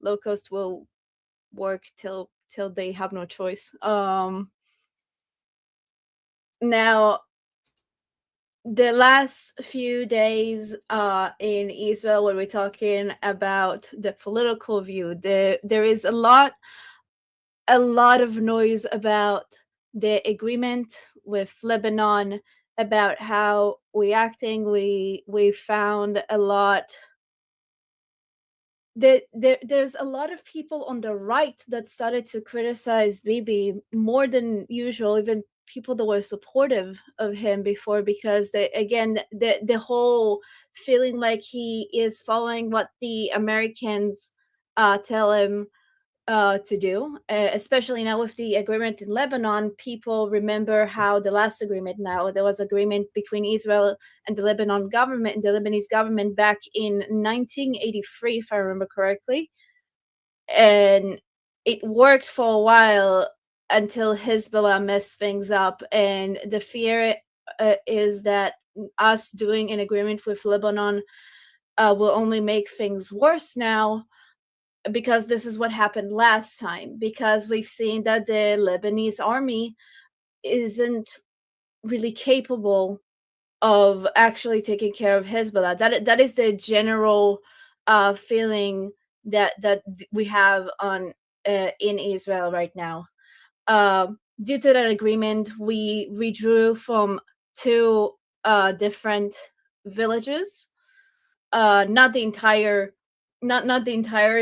Low cost will work till they have no choice. Now the last few days in Israel, when we're talking about the political view, there is a lot of noise about the agreement with Lebanon, about how we're acting. We found a lot. There's a lot of people on the right that started to criticize Bibi more than usual, even people that were supportive of him before, because the whole feeling like he is following what the Americans tell him to do, especially now with the agreement in Lebanon. People remember how the last agreement, now there was agreement between Israel and the Lebanon government and the Lebanese government back in 1983, if I remember correctly. And it worked for a while until Hezbollah messed things up. And the fear is that us doing an agreement with Lebanon will only make things worse now, because this is what happened last time, because we've seen that the Lebanese army isn't really capable of actually taking care of Hezbollah. That is the general feeling that we have on in Israel right now. Due to that agreement, we withdrew from 2 different villages, not the entire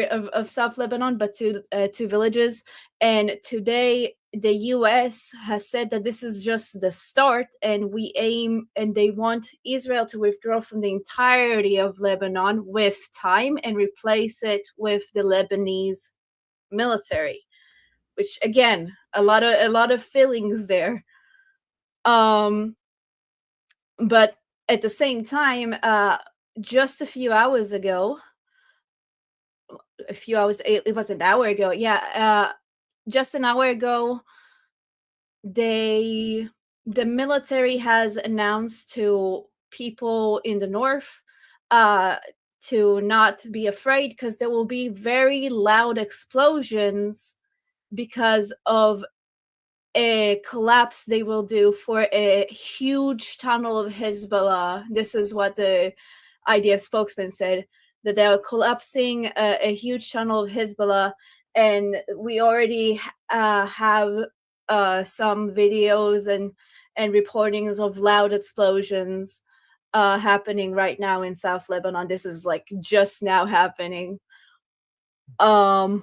of South Lebanon, but 2 villages. And today the US has said that this is just the start, and they want Israel to withdraw from the entirety of Lebanon with time and replace it with the Lebanese military, which again, a lot of feelings there. But at the same time, just a few hours ago, it was an hour ago, just an hour ago, the military has announced to people in the north to not be afraid, because there will be very loud explosions because of a collapse they will do for a huge tunnel of Hezbollah. This is what the IDF spokesman said, that they are collapsing a huge tunnel of Hezbollah. And we already have some videos and reportings of loud explosions happening right now in South Lebanon. This is like just now happening. And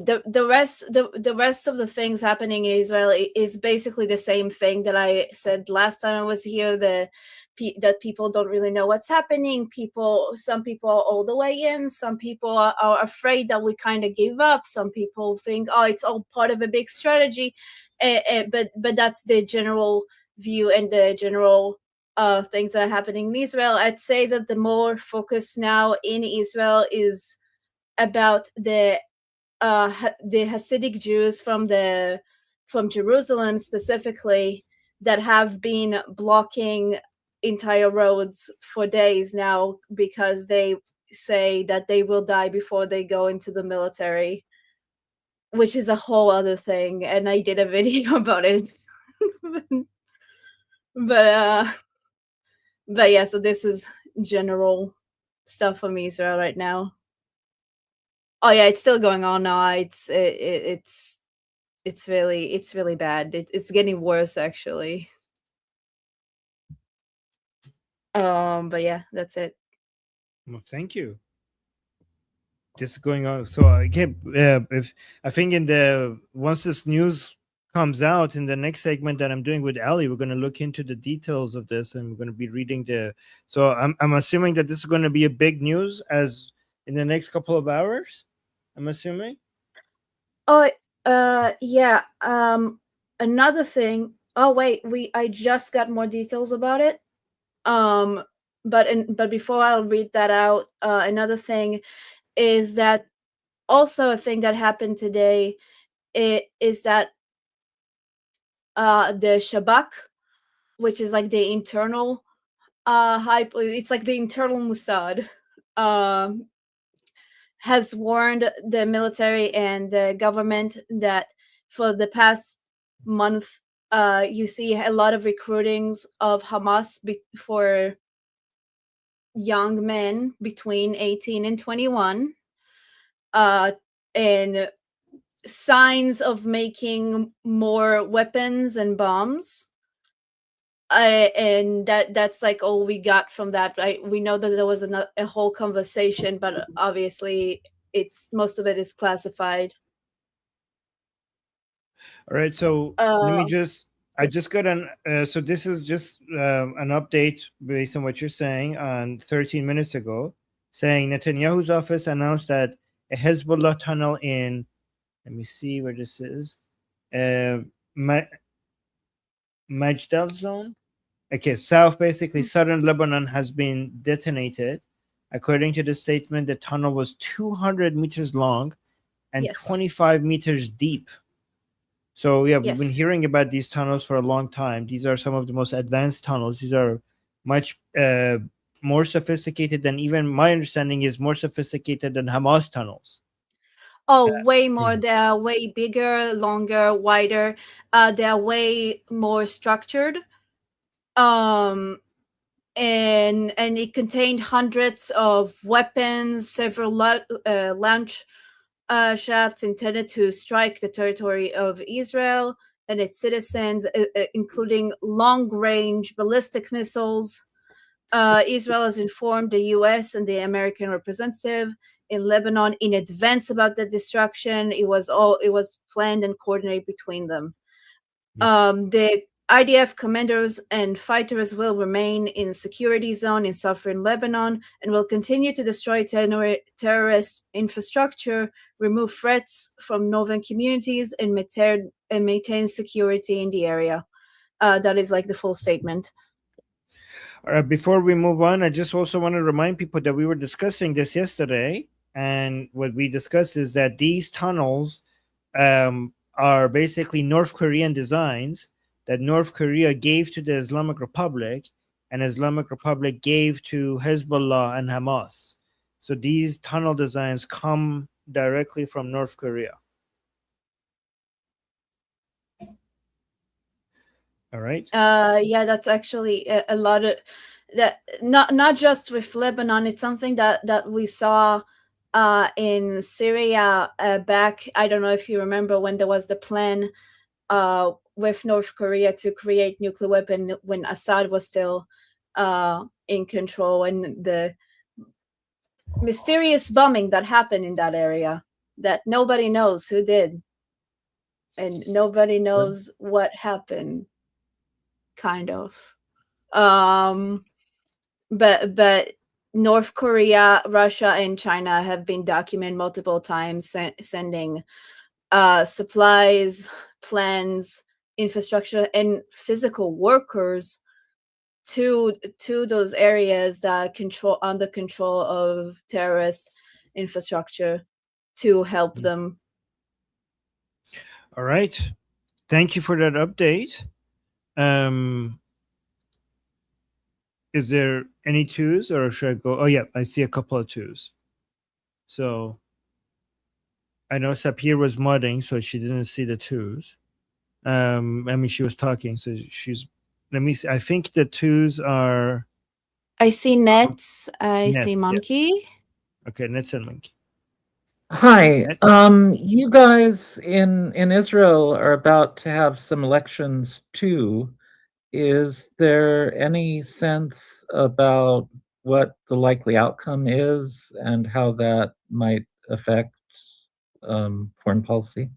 the rest of the things happening in Israel is basically the same thing that I said last time I was here. That people don't really know what's happening. Some people are all the way in. Some people are afraid that we kind of give up. Some people think, oh, it's all part of a big strategy. But that's the general view and the general things that are happening in Israel. I'd say that the more focus now in Israel is about the Hasidic Jews from Jerusalem specifically, that have been blocking entire roads for days now, because they say that they will die before they go into the military. which is a whole other thing, and I did a video about it. but yeah, so this is general stuff from Israel right now. Oh yeah, it's still going on now. It's really bad. It's getting worse actually. But yeah, that's it. Well, thank you. This is going on. So again, if I think once this news comes out in the next segment that I'm doing with Ali, we're going to look into the details of this, and we're going to be reading So I'm assuming that this is going to be a big news as in the next couple of hours. I'm assuming. Oh, yeah. Another thing. Oh wait, I just got more details about it. But before I'll read that out, another thing is that also a thing that happened today is that the Shabak, which is like the internal it's like the internal Mossad, has warned the military and the government that for the past month, you see a lot of recruitings of Hamas for young men between 18 and 21, and signs of making more weapons and bombs. And that's like all we got from that. Right? We know that there was a whole conversation, but obviously most of it is classified. All right, so let me I just got so this is just an update based on what you're saying on 13 minutes ago, saying Netanyahu's office announced that a Hezbollah tunnel in, let me see where this is, Majdal zone. Okay, basically southern Lebanon has been detonated. According to the statement, the tunnel was 200 meters long and 25 meters deep. So yeah, we've been hearing about these tunnels for a long time. These are some of the most advanced tunnels. These are much more sophisticated than, even my understanding is more sophisticated than Hamas tunnels. Oh, way more. They are way bigger, longer, wider. They are way more structured. And it contained hundreds of weapons, several launch shafts intended to strike the territory of Israel and its citizens, including long-range ballistic missiles. Israel has informed the U.S. and the American representative in Lebanon in advance about the destruction. It was planned and coordinated between them. The IDF commanders and fighters will remain in security zone in southern Lebanon and will continue to destroy terrorist infrastructure, remove threats from northern communities, and maintain security in the area. That is like the full statement. Before we move on, I just also want to remind people that we were discussing this yesterday, and what we discussed is that these tunnels are basically North Korean designs that North Korea gave to the Islamic Republic, and Islamic Republic gave to Hezbollah and Hamas. So these tunnel designs come directly from North Korea. All right. Yeah, that's actually a lot of that. Not just with Lebanon. It's something that we saw in Syria back. I don't know if you remember when there was the plan with North Korea to create nuclear weapon when Assad was still in control, and the mysterious bombing that happened in that area that nobody knows who did, and nobody knows what happened. Kind of. But North Korea, Russia, and China have been documented multiple times sending supplies, plans, infrastructure, and physical workers to those areas that under control of terrorist infrastructure to help them. All right. Thank you for that update. Is there any twos, or should I go? Oh yeah, I see a couple of twos. So I know Sapir was modding, so she didn't see the twos. I mean, she was talking, so she's. Let me see. I think the twos are I see Nets. I Nets, see yeah. Monkey. Okay. Nets and Link. Hi. Nets. You guys in Israel are about to have some elections too. Is there any sense about what the likely outcome is and how that might affect foreign policy?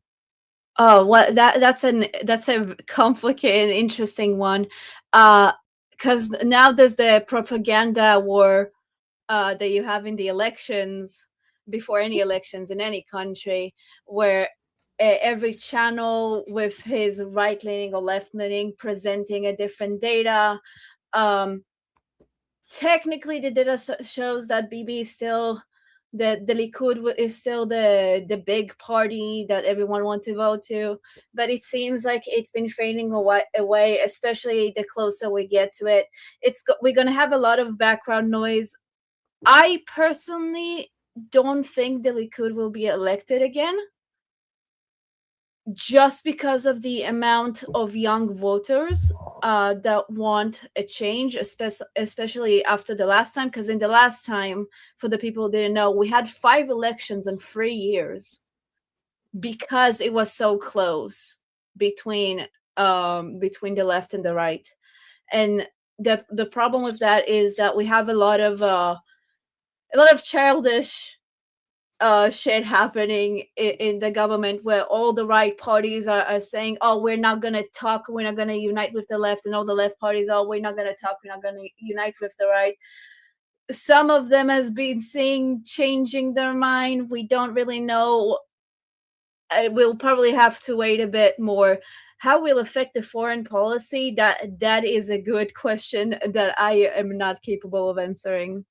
Oh, what that's a complicated, interesting one. Because now there's the propaganda war that you have in the elections before any elections in any country, where every channel with his right leaning or left leaning presenting a different data. Technically, the data shows that BB is still the Likud is still the big party that everyone wants to vote to, but it seems like it's been fading away, especially the closer we get to it. We're gonna have a lot of background noise. I personally don't think the Likud will be elected again, just because of the amount of young voters that want a change, especially after the last time. Because in the last time, for the people who didn't know, we had 5 elections in 3 years because it was so close between the left and the right. And the problem with that is that we have a lot of childish shit happening in the government, where all the right parties are saying, oh, we're not going to talk, we're not going to unite with the left, and all the left parties, oh, we're not going to talk, we're not going to unite with the right. Some of them has been seeing changing their mind. We don't really know. We'll probably have to wait a bit more. How will affect the foreign policy? That is a good question that I am not capable of answering.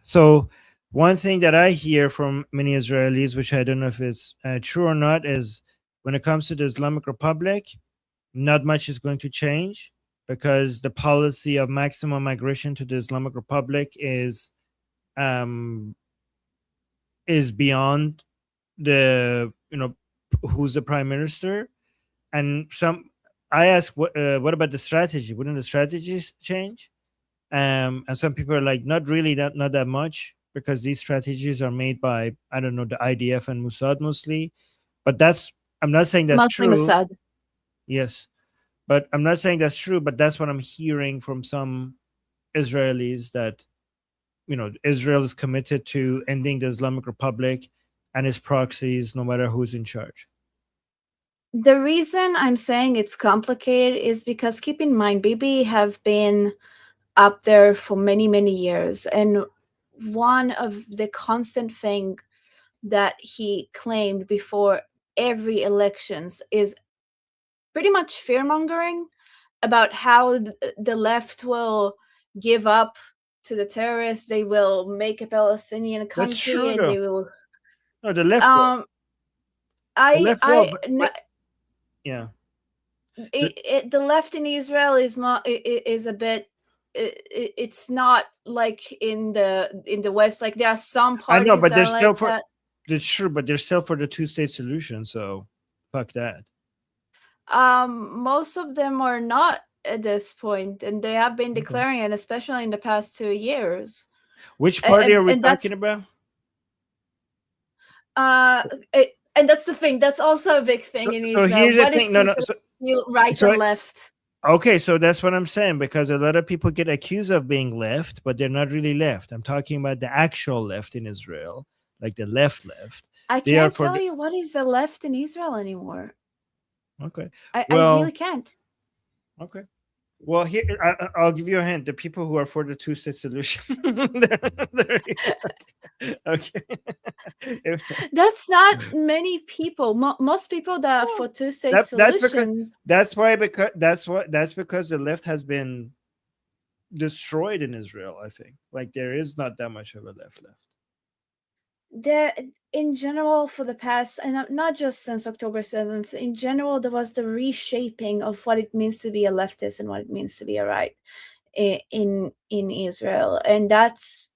So one thing that I hear from many Israelis, which I don't know if it's true or not, is when it comes to the Islamic Republic, not much is going to change, because the policy of maximum migration to the Islamic Republic is beyond the who's the prime minister. And I ask, what about the strategy? Wouldn't the strategies change? And some people are like, not really, not that much, because these strategies are made by, I don't know, the IDF and Mossad mostly. But I'm not saying that's Mostly true. Mossad. Yes, but I'm not saying that's true. But that's what I'm hearing from some Israelis, that Israel is committed to ending the Islamic Republic and its proxies, no matter who's in charge. The reason I'm saying it's complicated is because, keep in mind, Bibi have been up there for many, many years. And one of the constant thing that he claimed before every elections is pretty much fear-mongering about how the left will give up to the terrorists. They will make a Palestinian country. That's true, and though. they will. No, the left. Yeah. The left in Israel is a bit. It's not like in the West. Like, there are some I parties know, but that they're are still like for. that. That's true, but they're still for the two-state solution. So, fuck that. Most of them are not at this point, and they have been declaring it, especially in the past 2 years. Which party are we talking about? And that's the thing. That's also a big thing in Israel. Here's the What is thing. No, right and left? Okay, so that's what I'm saying, because a lot of people get accused of being left, but they're not really left. I'm talking about the actual left in Israel, like the left. I can't tell you what is the left in Israel anymore. Okay. I really can't. Okay. Well, here I'll give you a hint. The people who are for the two-state solution. Okay. That's not many people. Most people that are for two-state solutions. That's because the left has been destroyed in Israel. I think, like, there is not that much of a left. In general, for the past, and not just since October 7th, in general, there was the reshaping of what it means to be a leftist and what it means to be a right. in Israel, and that's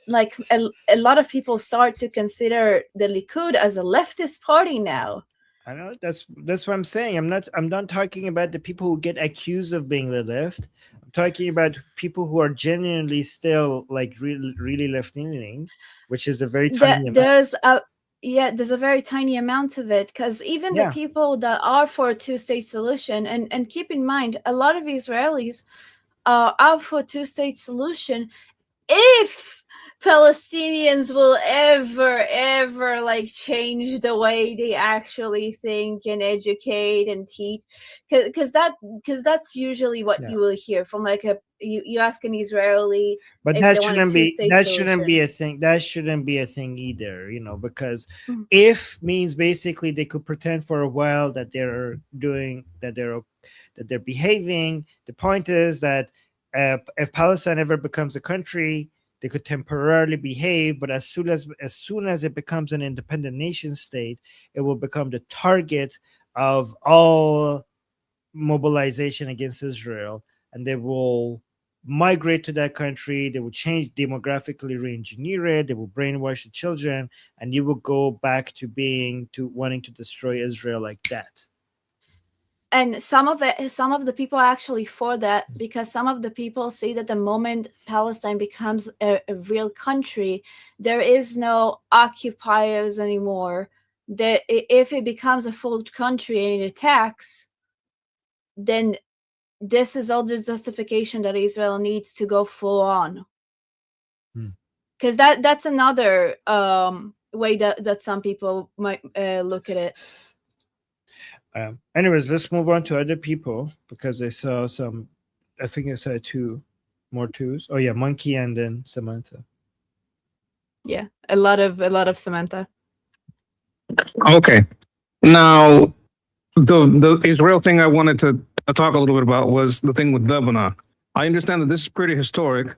like a lot of people start to consider the Likud as a leftist party now. I know that's what I'm saying. I'm not talking about the people who get accused of being the left. I'm talking about people who are genuinely still like really left leaning, which is a very tiny amount. There's a very tiny amount of it, because even the people that are for a two-state solution, and keep in mind, a lot of Israelis are out for a two-state solution if Palestinians will ever like change the way they actually think and educate and teach, because that's usually what you will hear from like you ask an Israeli, but that shouldn't be a thing. That shouldn't be a thing either, you know, because if means basically they could pretend for a while that they're behaving. The point is that if Palestine ever becomes a country, they could temporarily behave, but as soon as it becomes an independent nation state, it will become the target of all mobilization against Israel, and they will migrate to that country. They will change demographically, re-engineer it. They will brainwash the children, and you will go back to wanting to destroy Israel like that. And some of the people are actually for that, because some of the people see that the moment Palestine becomes a real country, there is no occupiers anymore. That if it becomes a full country and it attacks, then this is all the justification that Israel needs to go full on. Because that's another way that some people might look at it. Anyways, let's move on to other people, because I saw some. I think I saw two more twos. Oh yeah, Monkey and then Samantha. Yeah, a lot of Samantha. Okay, now the Israel thing I wanted to talk a little bit about was the thing with Lebanon. I understand that this is pretty historic.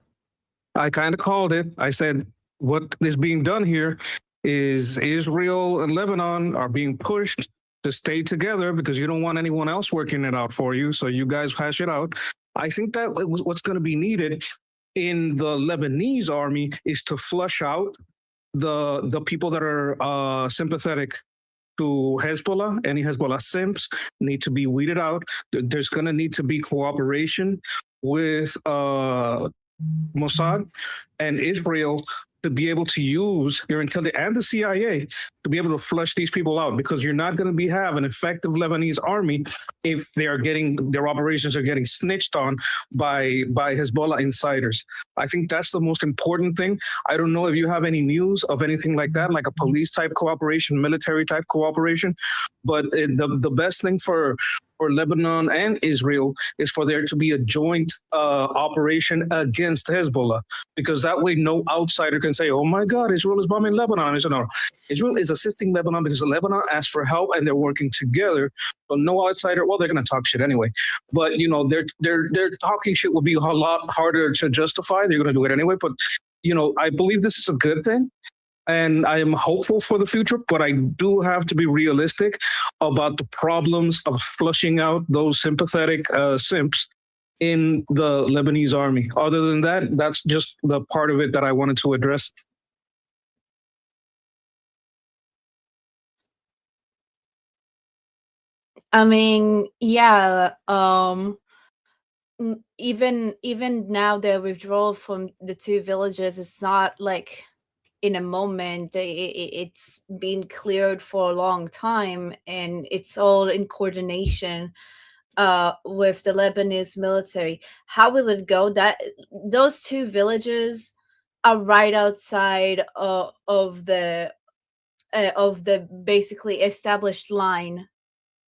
I kind of called it. I said what is being done here is Israel and Lebanon are being pushed to stay together because you don't want anyone else working it out for you. So you guys hash it out. I think that what's going to be needed in the Lebanese army is to flush out the people that are sympathetic to Hezbollah. Any Hezbollah simps need to be weeded out. There's going to need to be cooperation with Mossad and Israel to be able to use your intelligence and the CIA to be able to flush these people out, because you're not going to have an effective Lebanese army if their operations are getting snitched on by Hezbollah insiders. I think that's the most important thing. I don't know if you have any news of anything like that, like a police type cooperation, military type cooperation, but the best thing for Lebanon and Israel is for there to be a joint operation against Hezbollah, because that way no outsider can say, oh my God, Israel is bombing Lebanon. I said, no, Israel is assisting Lebanon because Lebanon asked for help and they're working together. But no outsider, well, they're going to talk shit anyway. But, you know, their talking shit will be a lot harder to justify. They're going to do it anyway. But, you know, I believe this is a good thing. And I am hopeful for the future, but I do have to be realistic about the problems of flushing out those sympathetic simps in the Lebanese army. Other than that, that's just the part of it that I wanted to address. I mean, yeah. Even now, the withdrawal from the two villages, it's not like in a moment. It's been cleared for a long time, and it's all in coordination with the Lebanese military. How will it go? That those two villages are right outside of the basically established line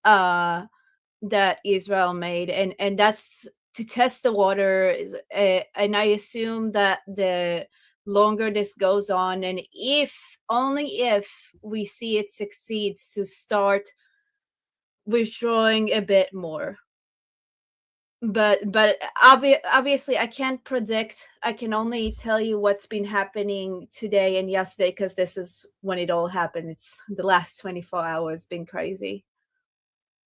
that Israel made, and that's to test the water. And I assume that the longer this goes on, and only if we see it succeeds, to start withdrawing a bit more. But obviously I can't predict. I can only tell you what's been happening today and yesterday, because this is when it all happened. It's the last 24 hours been crazy.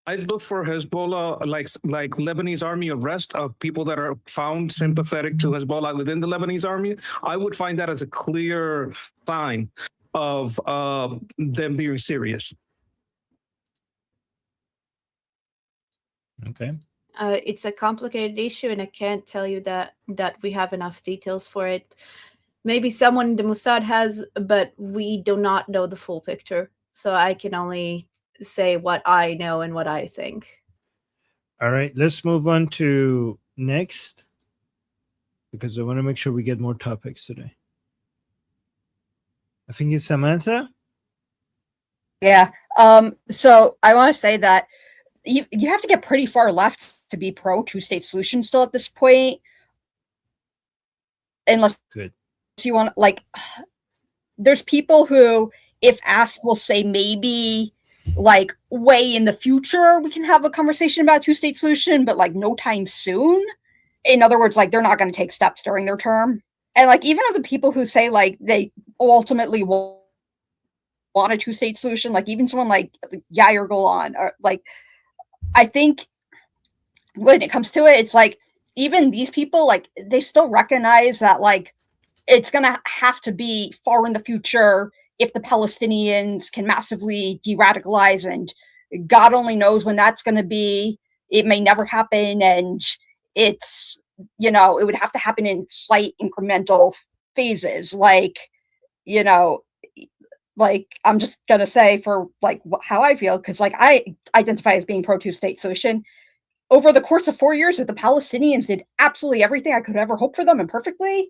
I look for Hezbollah, like Lebanese army arrest of people that are found sympathetic to Hezbollah within the Lebanese army. I would find that as a clear sign of them being serious. Okay. It's a complicated issue, and I can't tell you that we have enough details for it. Maybe someone in the Mossad has, but we do not know the full picture. So I can only say what I know and what I think. All right, let's move on to next, because I want to make sure we get more topics today. I think it's Samantha. Yeah. So I want to say that you have to get pretty far left to be pro two-state solution still at this point, unless Good. you want, like, there's people who, if asked, will say maybe like way in the future we can have a conversation about two-state solution, but like no time soon. In other words, like they're not going to take steps during their term. And like even of the people who say like they ultimately want a two-state solution, like even someone like Yair Golan, or like, I think when it comes to it, it's like even these people, like they still recognize that like it's going to have to be far in the future if the Palestinians can massively de-radicalize, and God only knows when that's going to be. It may never happen, and it's, you know, it would have to happen in slight incremental phases. Like, you know, like I'm just going to say for like how I feel, because like I identify as being pro two-state solution. Over the course of 4 years, if the Palestinians did absolutely everything I could ever hope for them and perfectly,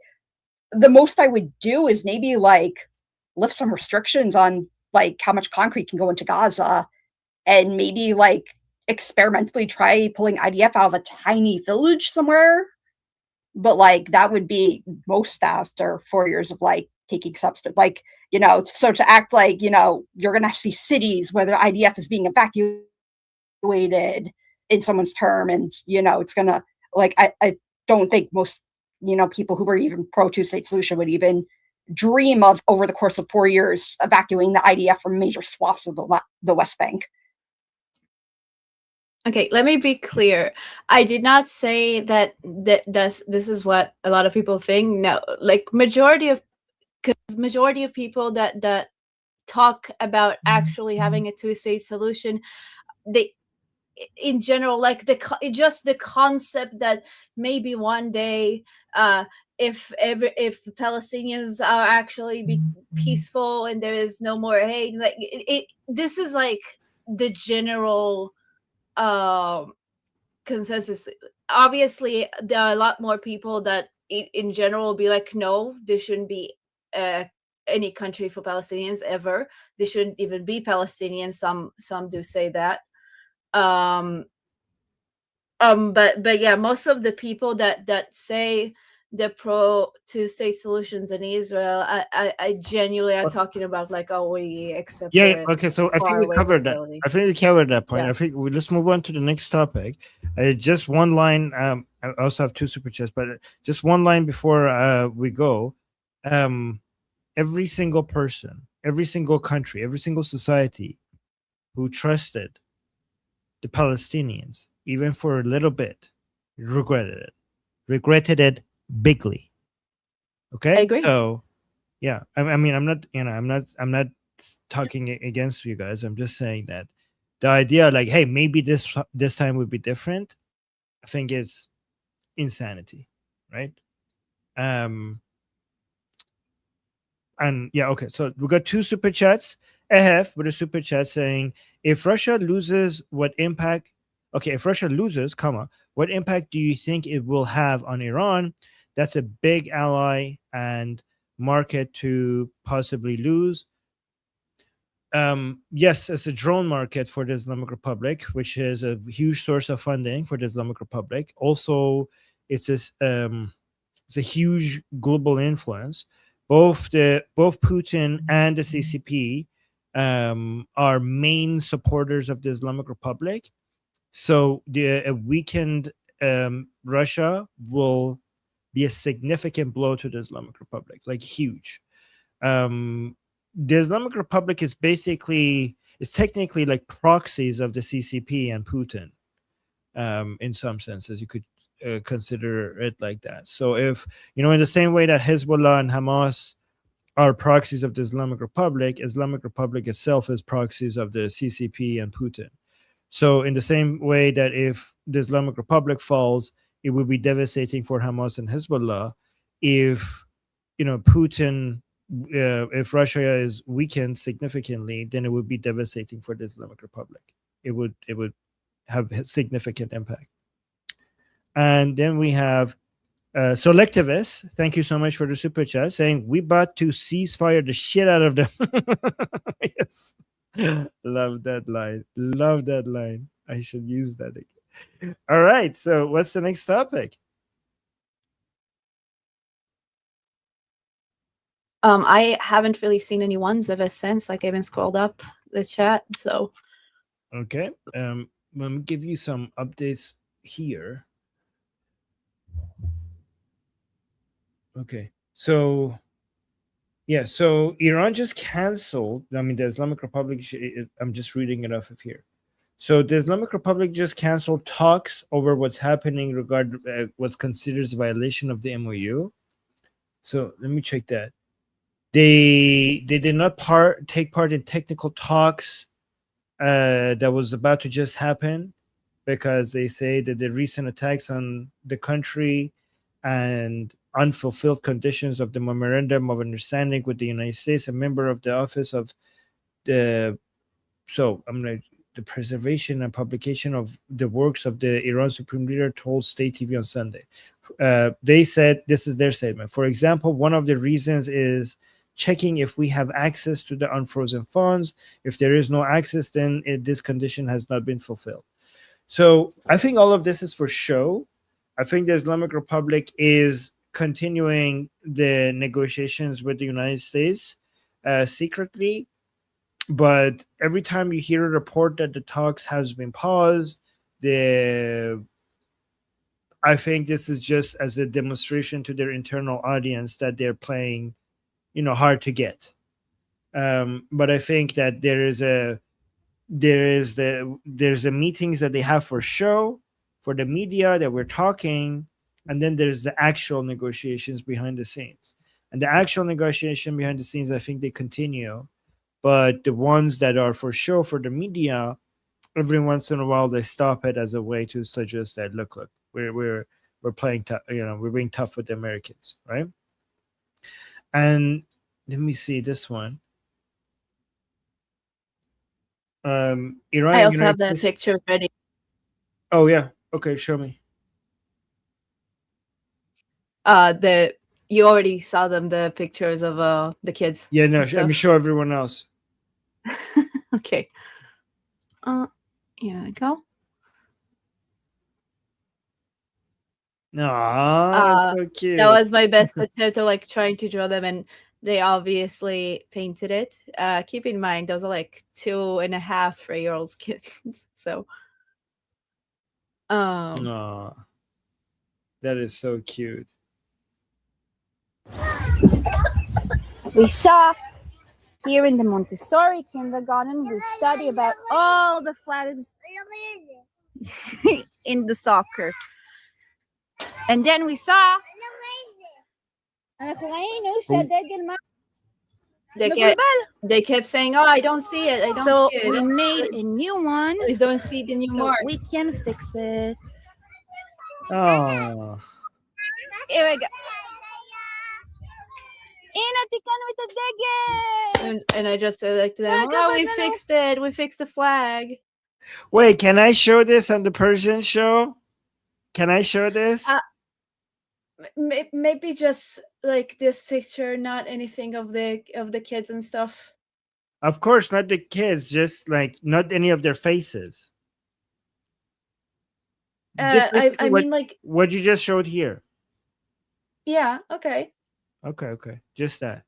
the most I would do is maybe like lift some restrictions on like how much concrete can go into Gaza, and maybe like experimentally try pulling IDF out of a tiny village somewhere. But like that would be most after 4 years of like taking steps to, like, you know, so to act like, you know, you're gonna see cities where the IDF is being evacuated in someone's term, and you know it's gonna, like, I don't think most, you know, people who were even pro two-state solution would even dream of over the course of 4 years evacuating the IDF from major swaths of the West Bank. Okay, let me be clear. I did not say that this is what a lot of people think. No, like majority of people that talk about actually having a two-state solution, they, in general, like just the concept that maybe one day if Palestinians are actually be peaceful and there is no more hate, like this is like the general consensus. Obviously there are a lot more people that in general will be like, no, there shouldn't be any country for Palestinians ever. There shouldn't even be Palestinians. Some do say that. But yeah, most of the people that say they're pro two-state solutions in Israel, I genuinely are talking about like, oh, we accept. Yeah. Okay. So I think we covered that. I think we covered that point. Yeah. I think let's move on to the next topic. Just one line. I also have two super chats, but just one line before we go. Every single person, every single country, every single society who trusted the Palestinians, even for a little bit, regretted it bigly. Okay, I agree. So yeah, I mean, I'm not talking against you guys. I'm just saying that the idea, like, hey, maybe this time would be different, I think is insanity, right? And yeah, okay. So we got two super chats. Ehef with a super chat saying, if Russia loses, what impact? Okay, if Russia loses, what impact do you think it will have on Iran? That's a big ally and market to possibly lose. Yes, it's a drone market for the Islamic Republic, which is a huge source of funding for the Islamic Republic. Also, it's a huge global influence. Both Putin and the CCP are main supporters of the Islamic Republic. So a weakened Russia will be a significant blow to the Islamic Republic, like huge. The Islamic Republic is basically, is technically like proxies of the CCP and Putin. In some senses, you could consider it like that. So if, in the same way that Hezbollah and Hamas are proxies of the Islamic Republic itself is proxies of the CCP and Putin. So in the same way that if the Islamic Republic falls, it would be devastating for Hamas and Hezbollah. If Putin, if Russia is weakened significantly, then it would be devastating for the Islamic Republic. It would have a significant impact. And then we have Selectivist. Thank you so much for the super chat, saying we about to ceasefire the shit out of them. Yes. Love that line. I should use that again. All right, so what's the next topic? I haven't really seen any ones ever since. Like I haven't scrolled up the chat, so Okay. Let me give you some updates here. Okay. So Iran just canceled. I mean, the Islamic Republic, I'm just reading it off of here. So the Islamic Republic just canceled talks over what's happening regarding what's considered a violation of the MOU. So let me check that. They did not take part in technical talks that was about to just happen, because they say that the recent attacks on the country and unfulfilled conditions of the memorandum of understanding with the United States, a member of the Office of the preservation and publication of the works of the Iran Supreme Leader told State TV on Sunday. They said, this is their statement. For example, one of the reasons is checking if we have access to the unfrozen funds. If there is no access, then this condition has not been fulfilled. So I think all of this is for show. I think the Islamic Republic is continuing the negotiations with the United States secretly. But every time you hear a report that the talks has been paused, I think this is just as a demonstration to their internal audience that they're playing hard to get. But I think that there's the meetings that they have for show, for the media that we're talking, and then there's the actual negotiations behind the scenes. And the actual negotiation behind the scenes, I think they continue. But the ones that are for show for the media, every once in a while they stop it as a way to suggest that look, we're playing tough, we're being tough with the Americans, right? And let me see this one. Iran. I also have the pictures ready. Oh yeah. Okay, show me. You already saw them, the pictures of the kids. Yeah, no, let me show everyone else. Okay. Here we go. No, so cute. That was my best attempt at trying to draw them, and they obviously painted it. Keep in mind, those are 2.5, 3-year-old kids. So, that is so cute. We saw here in the Montessori kindergarten, we study about all the flags in the soccer. And then we saw they kept saying, "Oh, I don't see it. I don't see it." So we made a new one. I don't see the new mark. We can fix it. Oh. Here we go. And I just said to them, "Oh, we fixed it. We fixed the flag." Wait, can I show this on the Persian show? Can I show this? Maybe just this picture, not anything of the kids and stuff. Of course, not the kids, just not any of their faces. I mean, what you just showed here. Yeah. Okay. Okay. Just that.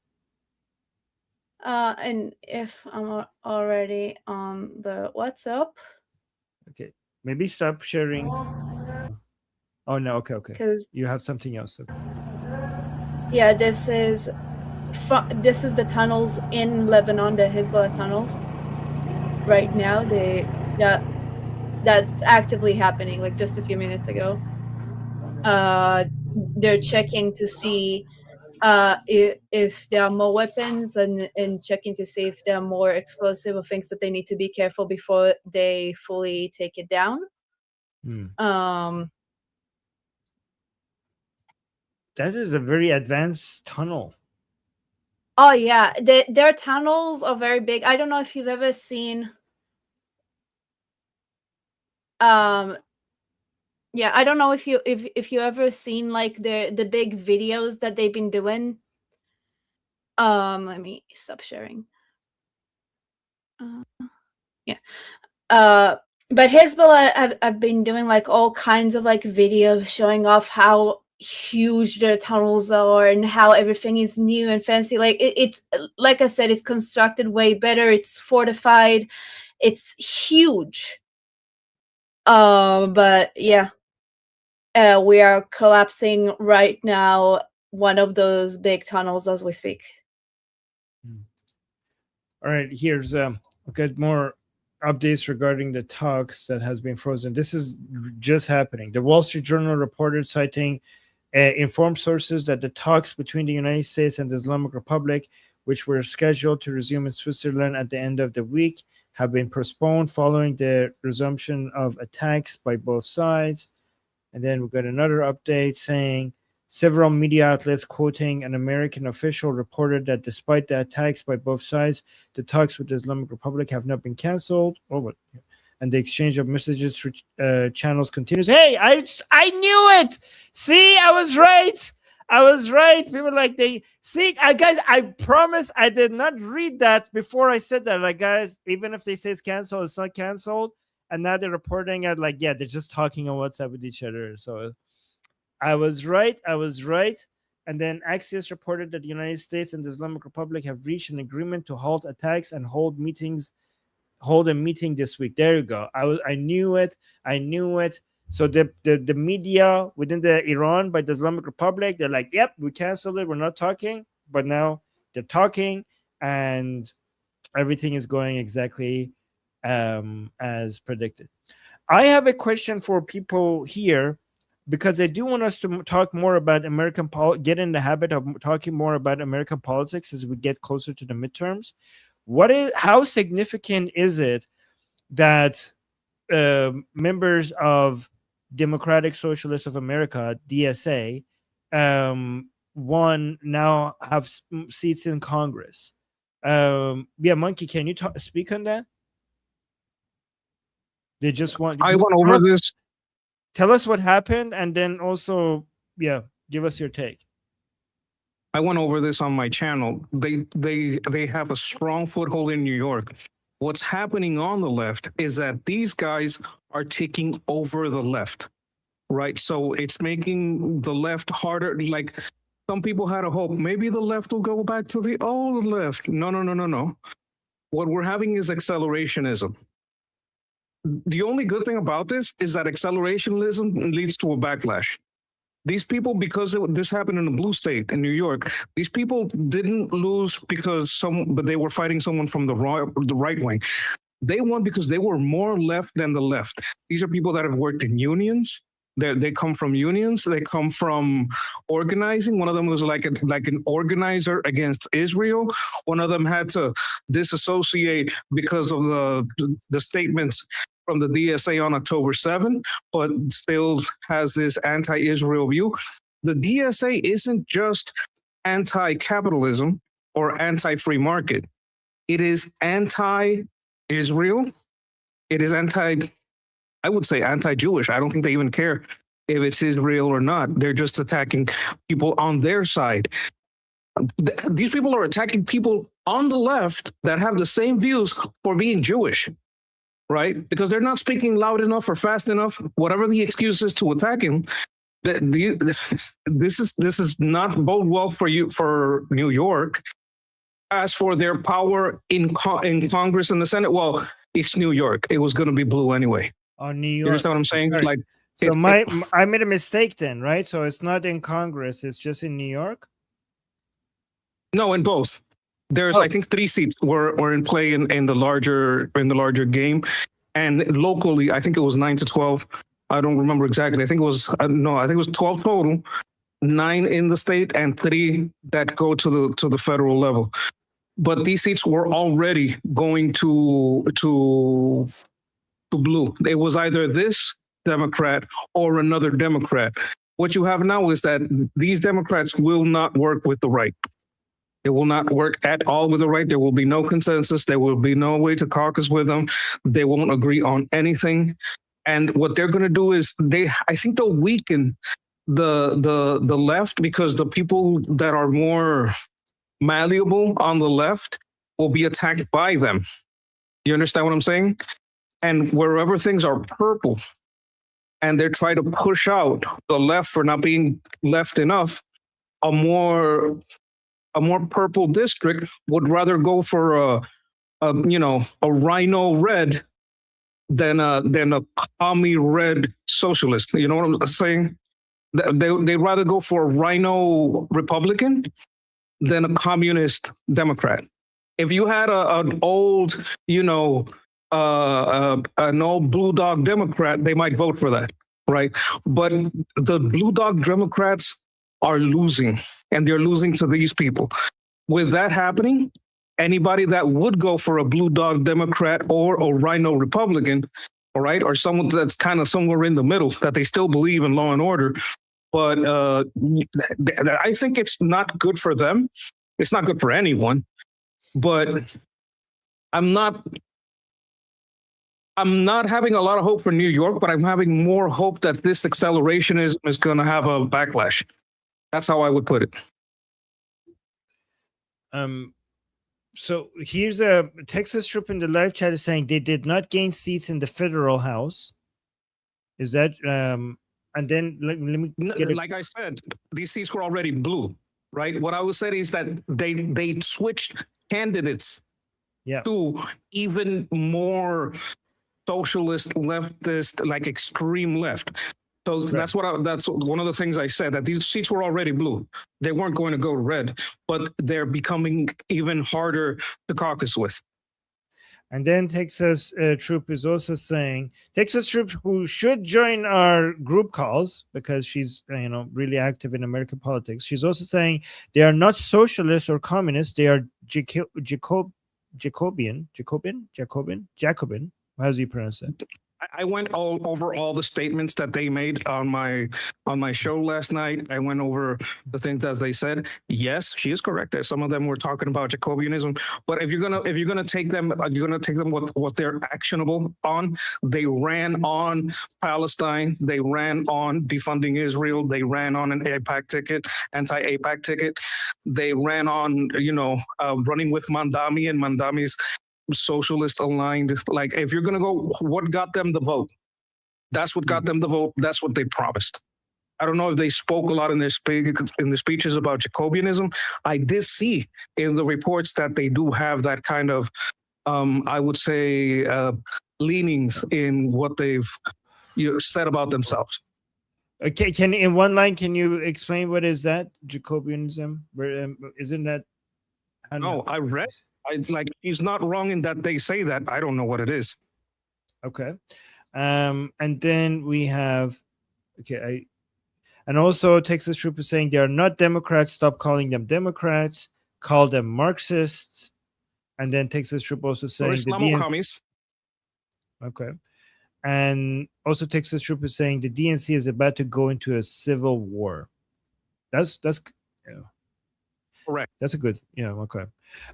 And if I'm already on the WhatsApp. Okay. Maybe stop sharing. Oh no. Okay. Because you have something else. Okay. Yeah. This is the tunnels in Lebanon, the Hezbollah tunnels. right now. That's actively happening. Like just a few minutes ago, they're checking to see if there are more weapons and checking to see if there are more explosive or things that they need to be careful before they fully take it down. That is a very advanced tunnel. Oh yeah, their tunnels are very big. I don't know if you've ever seen. Yeah, I don't know if you ever seen like the big videos that they've been doing. Let me stop sharing. Yeah. But Hezbollah have been doing like all kinds of like videos showing off how huge their tunnels are and how everything is new and fancy. Like it's like I said, it's constructed way better. It's fortified. It's huge. But yeah, we are collapsing right now one of those big tunnels as we speak. All right, here's got more updates regarding the talks that has been frozen. This is just happening. The Wall Street Journal reported, citing informed sources, that the talks between the United States and the Islamic Republic, which were scheduled to resume in Switzerland at the end of the week, have been postponed following the resumption of attacks by both sides. And then we got another update saying several media outlets quoting an American official reported that despite the attacks by both sides, the talks with the Islamic Republic have not been canceled. And the exchange of messages through channels continues. Hey, I knew it. See, I was right. People like guys, I promise I did not read that before I said that. Like, guys, even if they say it's canceled, it's not canceled. And now they're reporting at like, yeah, they're just talking on WhatsApp with each other. So I was right. And then Axios reported that the United States and the Islamic Republic have reached an agreement to halt attacks and hold a meeting this week. There you go. I knew it. So the media within the Iran by the Islamic Republic, they're like, yep, we canceled it. We're not talking. But now they're talking and everything is going exactly as predicted. I have a question for people here, because I do want us to talk more about get in the habit of talking more about American politics as we get closer to the midterms. How significant is it that members of Democratic Socialists of America, DSA, now have seats in Congress? Monkey, can you speak on that? They just want. I went over this. Tell us what happened, and then also, give us your take. I went over this on my channel. They have a strong foothold in New York. What's happening on the left is that these guys are taking over the left, right? So it's making the left harder. Like, some people had a hope, maybe the left will go back to the old left. No. What we're having is accelerationism. The only good thing about this is that accelerationism leads to a backlash. These people, because this happened in a blue state in New York, these people didn't lose but they were fighting someone from the right wing. They won because they were more left than the left. These are people that have worked in unions. They come from unions. They come from organizing. One of them was like an organizer against Israel. One of them had to disassociate because of the statements from the DSA on October 7, but still has this anti-Israel view. The DSA isn't just anti-capitalism or anti-free market. It is anti-Israel. It is I would say anti-Jewish. I don't think they even care if it's Israel or not. They're just attacking people on their side. These people are attacking people on the left that have the same views for being Jewish, right? Because they're not speaking loud enough or fast enough, whatever the excuse is to attack him. This is not bode well for New York. As for their power in Congress and the Senate, well, it's New York. It was going to be blue anyway. Oh, New York. You understand what I'm saying? Sorry. Like, so I made a mistake then, right? So it's not in Congress; it's just in New York. No, in both. There's, I think, 3 seats were in play in the larger game, and locally, I think it was 9 to 12. I don't remember exactly. I think it was no, I think it was 12 total, 9 in the state, and 3 that go to the federal level. But these seats were already going to blue. It was either this Democrat or another Democrat. What you have now is that these Democrats will not work with the right. It will not work at all with the right. There will be no consensus. There will be no way to caucus with them. They won't agree on anything. And what they're going to do is I think they'll weaken the left, because the people that are more malleable on the left will be attacked by them. You understand what I'm saying? And wherever things are purple and they're trying to push out the left for not being left enough, a more purple district would rather go for a rhino red than a commie red socialist. You know what I'm saying? They'd rather go for a rhino Republican than a communist Democrat. If you had an old, an old blue dog Democrat, they might vote for that, right? But the blue dog Democrats are losing, and they're losing to these people. With that happening, anybody that would go for a blue dog Democrat or a rhino Republican, all right, or someone that's kind of somewhere in the middle, that they still believe in law and order, but I think it's not good for them. It's not good for anyone. But I'm not having a lot of hope for New York, but I'm having more hope that this acceleration is going to have a backlash. That's how I would put it. So here's a Texas troop in the live chat is saying they did not gain seats in the federal house. Is that and then let me get like I said, these seats were already blue, right? What I would say is that they switched candidates to even more socialist, leftist, like extreme left. So that's one of the things I said, that these seats were already blue. They weren't going to go red, but they're becoming even harder to caucus with. And then Texas troop is also saying, Texas troop, who should join our group calls because she's really active in American politics. She's also saying they are not socialists or communists. They are Jacobin. How do you pronounce that? I went over all the statements that they made on my show last night. I went over the things that they said. Yes, she is correct. Some of them were talking about Jacobianism, but if you're gonna take them, you're gonna take them what they're actionable on. They ran on Palestine. They ran on defunding Israel. They ran on an AIPAC ticket, anti-AIPAC ticket. They ran on running with Mandami and Mandami's socialist aligned. Like, if you're gonna go, what got them the vote? That's what got them the vote. That's what they promised. I don't know if they spoke a lot in their speeches about Jacobianism. I did see in the reports that they do have that kind of I would say leanings in what they've said about themselves. Okay, in one line, can you explain what is that Jacobianism? Isn't that? No, I read. It's like, he's not wrong in that they say that. I don't know what it is. Okay. And then we have, and also Texas troop is saying they are not Democrats. Stop calling them Democrats. Call them Marxists. And then Texas troop also saying the DNC. Okay. And also Texas troop is saying the DNC is about to go into a civil war. That's correct. That's a good, okay.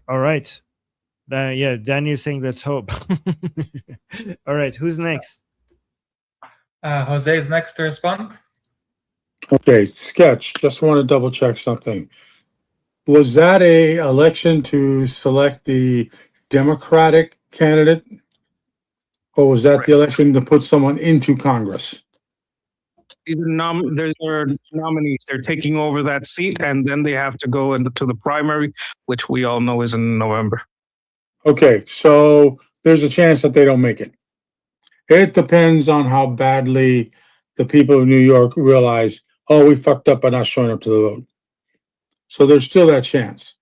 All right. Daniel's saying let's hope. All right, who's next? Jose is next to respond. Okay, Sketch, just want to double check something. Was that a election to select the Democratic candidate? Or was that the election to put someone into Congress? These are nominees. They're taking over that seat, and then they have to go into the primary, which we all know is in November. Okay, so there's a chance that they don't make it. It depends on how badly the people of New York realize, oh, we fucked up by not showing up to the vote. So there's still that chance.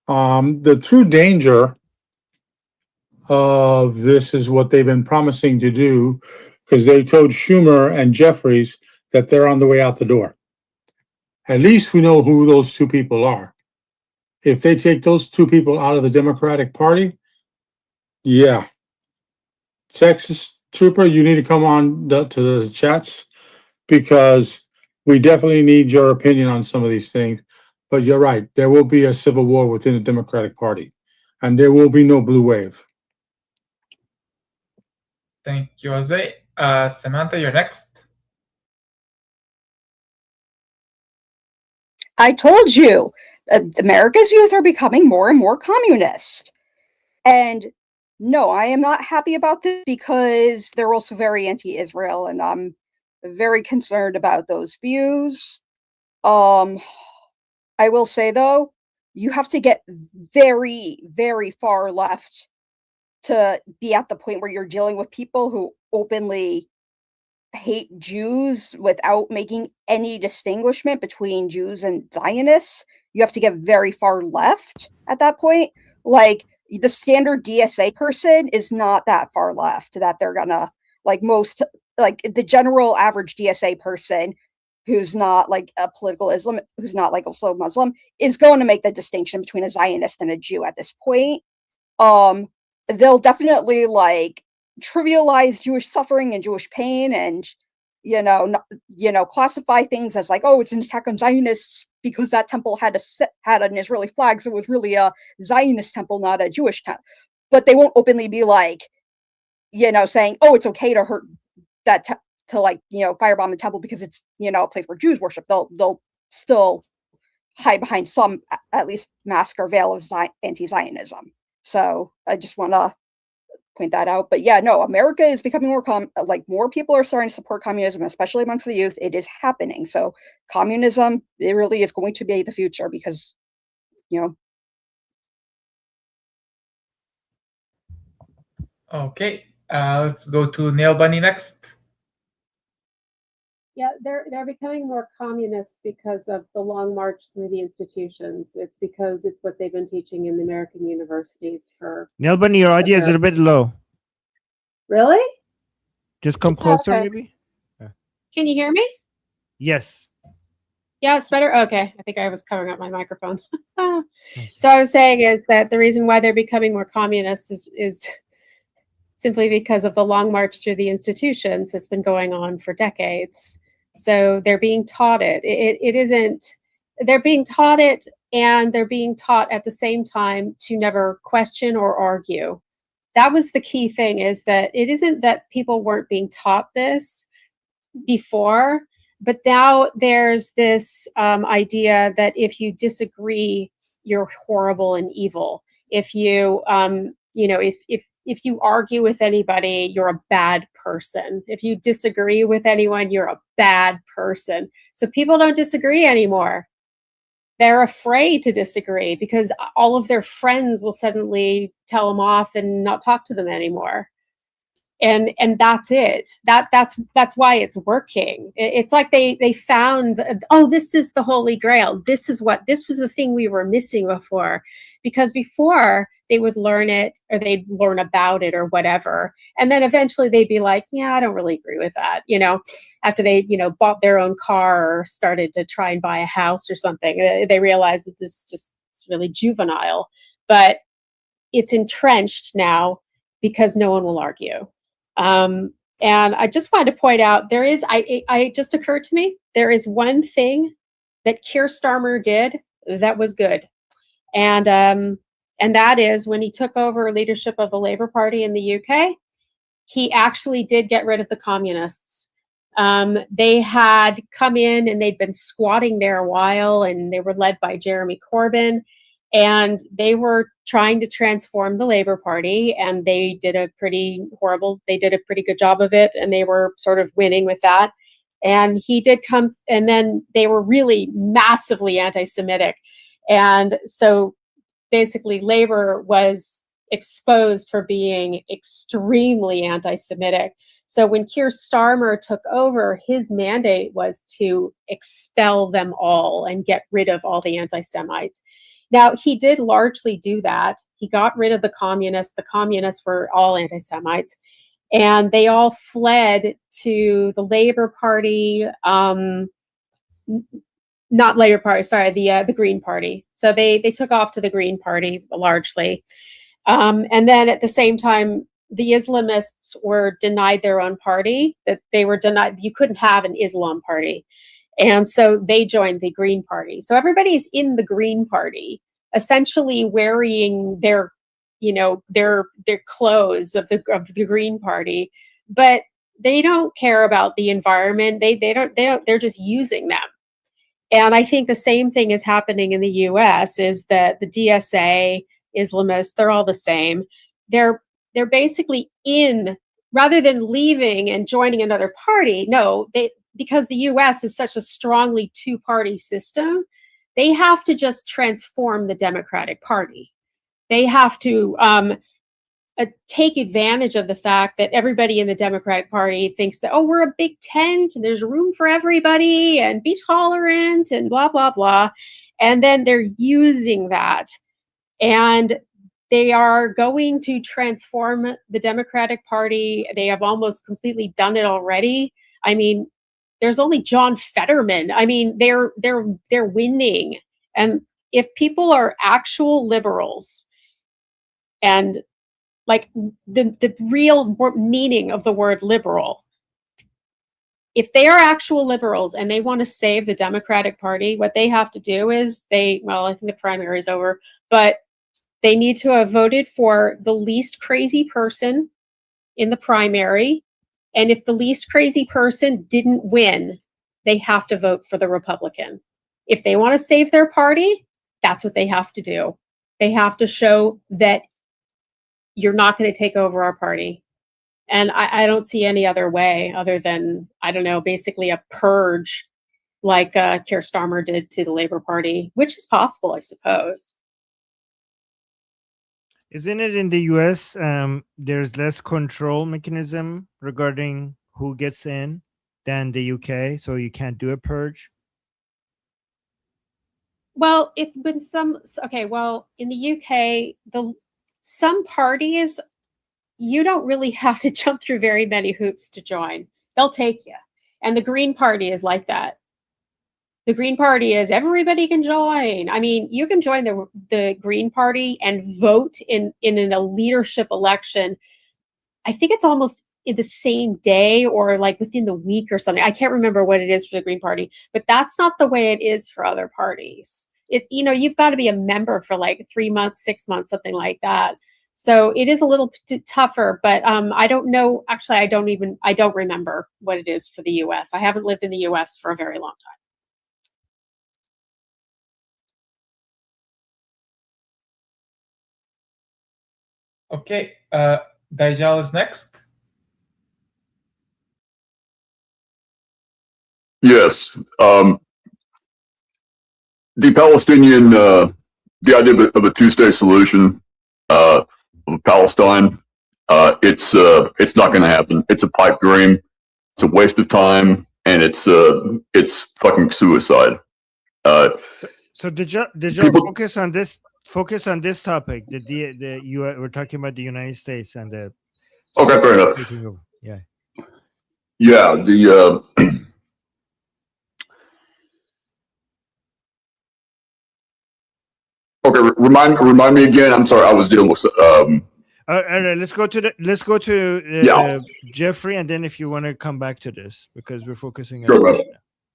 The true danger of this is what they've been promising to do, because they told Schumer and Jeffries that they're on the way out the door. At least we know who those two people are. If they take those two people out of the Democratic Party, yeah. Texas Trooper, you need to come on to the chats, because we definitely need your opinion on some of these things. But you're right, there will be a civil war within the Democratic Party, and there will be no blue wave. Thank you, Jose. Samantha, you're next. I told you, America's youth are becoming more and more communist. And no, I am not happy about this, because they're also very anti-Israel, and I'm very concerned about those views. I will say, though, you have to get very, very far left to be at the point where you're dealing with people who openly hate Jews without making any distinguishment between Jews and Zionists. You have to get very far left at that point. Like, the standard DSA person is not that far left that they're gonna, like, the general average DSA person who's not like a political Islam, who's not like also Muslim, is going to make the distinction between a Zionist and a Jew at this point. They'll definitely like trivialize Jewish suffering and Jewish pain, and classify things as like, oh, it's an attack on Zionists because that temple had an Israeli flag, so it was really a Zionist temple, not a Jewish temple. But they won't openly be like, saying, oh, it's okay to hurt that to like firebomb the temple because it's a place where Jews worship. They'll still hide behind some, at least, mask or veil of anti-Zionism. So I just want to point that out. But yeah, no, America is becoming more more people are starting to support communism, especially amongst the youth. It is happening. So communism, it really is going to be the future, because Okay, let's go to Nail Bunny next. Yeah, they're becoming more communist because of the long march through the institutions. It's because it's what they've been teaching in the American universities for. Nail Bunny, your audio is a bit low. Really? Just come closer, Okay. maybe. Can you hear me? Yes. Yeah, it's better. Okay, I think I was covering up my microphone. So I was saying is that the reason why they're becoming more communist is simply because of the long march through the institutions that's been going on for decades. So they're being taught it. It isn't, they're being taught it, and they're being taught at the same time to never question or argue. That was the key thing, is that it isn't that people weren't being taught this before, but now there's this idea that if you disagree, you're horrible and evil. If you, if you argue with anybody, you're a bad person. If you disagree with anyone, you're a bad person. So people don't disagree anymore. They're afraid to disagree because all of their friends will suddenly tell them off and not talk to them anymore. And that's it. That's why it's working. It's like they found, oh, this is the Holy Grail. This was the thing we were missing before, because before they would learn it, or they'd learn about it or whatever, and then eventually they'd be like, yeah, I don't really agree with that. After they bought their own car or started to try and buy a house or something, they realized that it's really juvenile, but it's entrenched now because no one will argue. And I just wanted to point out, it just occurred to me, there is one thing that Keir Starmer did that was good. And that is when he took over leadership of the Labour Party in the UK, he actually did get rid of the communists. They had come in and they'd been squatting there a while, and they were led by Jeremy Corbyn. And they were trying to transform the Labour Party, and they did a pretty good job of it, and they were sort of winning with that. And he did come, and then they were really massively anti-Semitic. And so basically Labour was exposed for being extremely anti-Semitic. So when Keir Starmer took over, his mandate was to expel them all and get rid of all the anti-Semites. Now, he did largely do that. He got rid of the communists. The communists were all anti-Semites, and they all fled to the Labor Party, not Labor Party, sorry, the Green Party. So they took off to the Green Party largely. And then at the same time, the Islamists were denied their own party, that they were denied, you couldn't have an Islam party. And so they joined the Green Party. So everybody's in the Green Party, essentially wearing their, their clothes of the Green Party, but they don't care about the environment. They don't, they're just using them. And I think the same thing is happening in the US, is that the DSA, Islamists, they're all the same. They're basically in, rather than leaving and joining another party, no, because the US is such a strongly two-party system, they have to just transform the Democratic Party. They have to take advantage of the fact that everybody in the Democratic Party thinks that, oh, we're a big tent and there's room for everybody and be tolerant and blah, blah, blah. And then they're using that. And they are going to transform the Democratic Party. They have almost completely done it already. I mean, there's only John Fetterman. I mean, they're winning. And if people are actual liberals, and like the real meaning of the word liberal, if they are actual liberals and they want to save the Democratic Party, what they have to do is I think the primary is over, but they need to have voted for the least crazy person in the primary. And if the least crazy person didn't win, they have to vote for the Republican. If they want to save their party, that's what they have to do. They have to show that you're not going to take over our party. And I don't see any other way other than, I don't know, basically a purge like Keir Starmer did to the Labour Party, which is possible, I suppose. Isn't it in the US, there's less control mechanism regarding who gets in than the UK, so you can't do a purge? Well, in the UK, some parties, you don't really have to jump through very many hoops to join. They'll take you. And the Green Party is like that. The Green Party is everybody can join. I mean, you can join the Green Party and vote in a leadership election. I think it's almost in the same day or like within the week or something. I can't remember what it is for the Green Party, but that's not the way it is for other parties. You've got to be a member for like 3 months, 6 months, something like that. So it is a little tougher, but I don't know. Actually, I don't remember what it is for the US. I haven't lived in the US for a very long time. Okay, Dajjal is next. Yes. The Palestinian, the idea of a two-state solution of Palestine, it's not going to happen. It's a pipe dream. It's a waste of time, and it's fucking suicide. So did you focus on this? Focus on this topic. We're talking about the United States and the. Okay, fair enough. Yeah. Yeah. The. Okay, remind me again. I'm sorry, I was dealing with. All right, let's go to Jeffrey, and then if you want to come back to this because we're focusing. Sure, on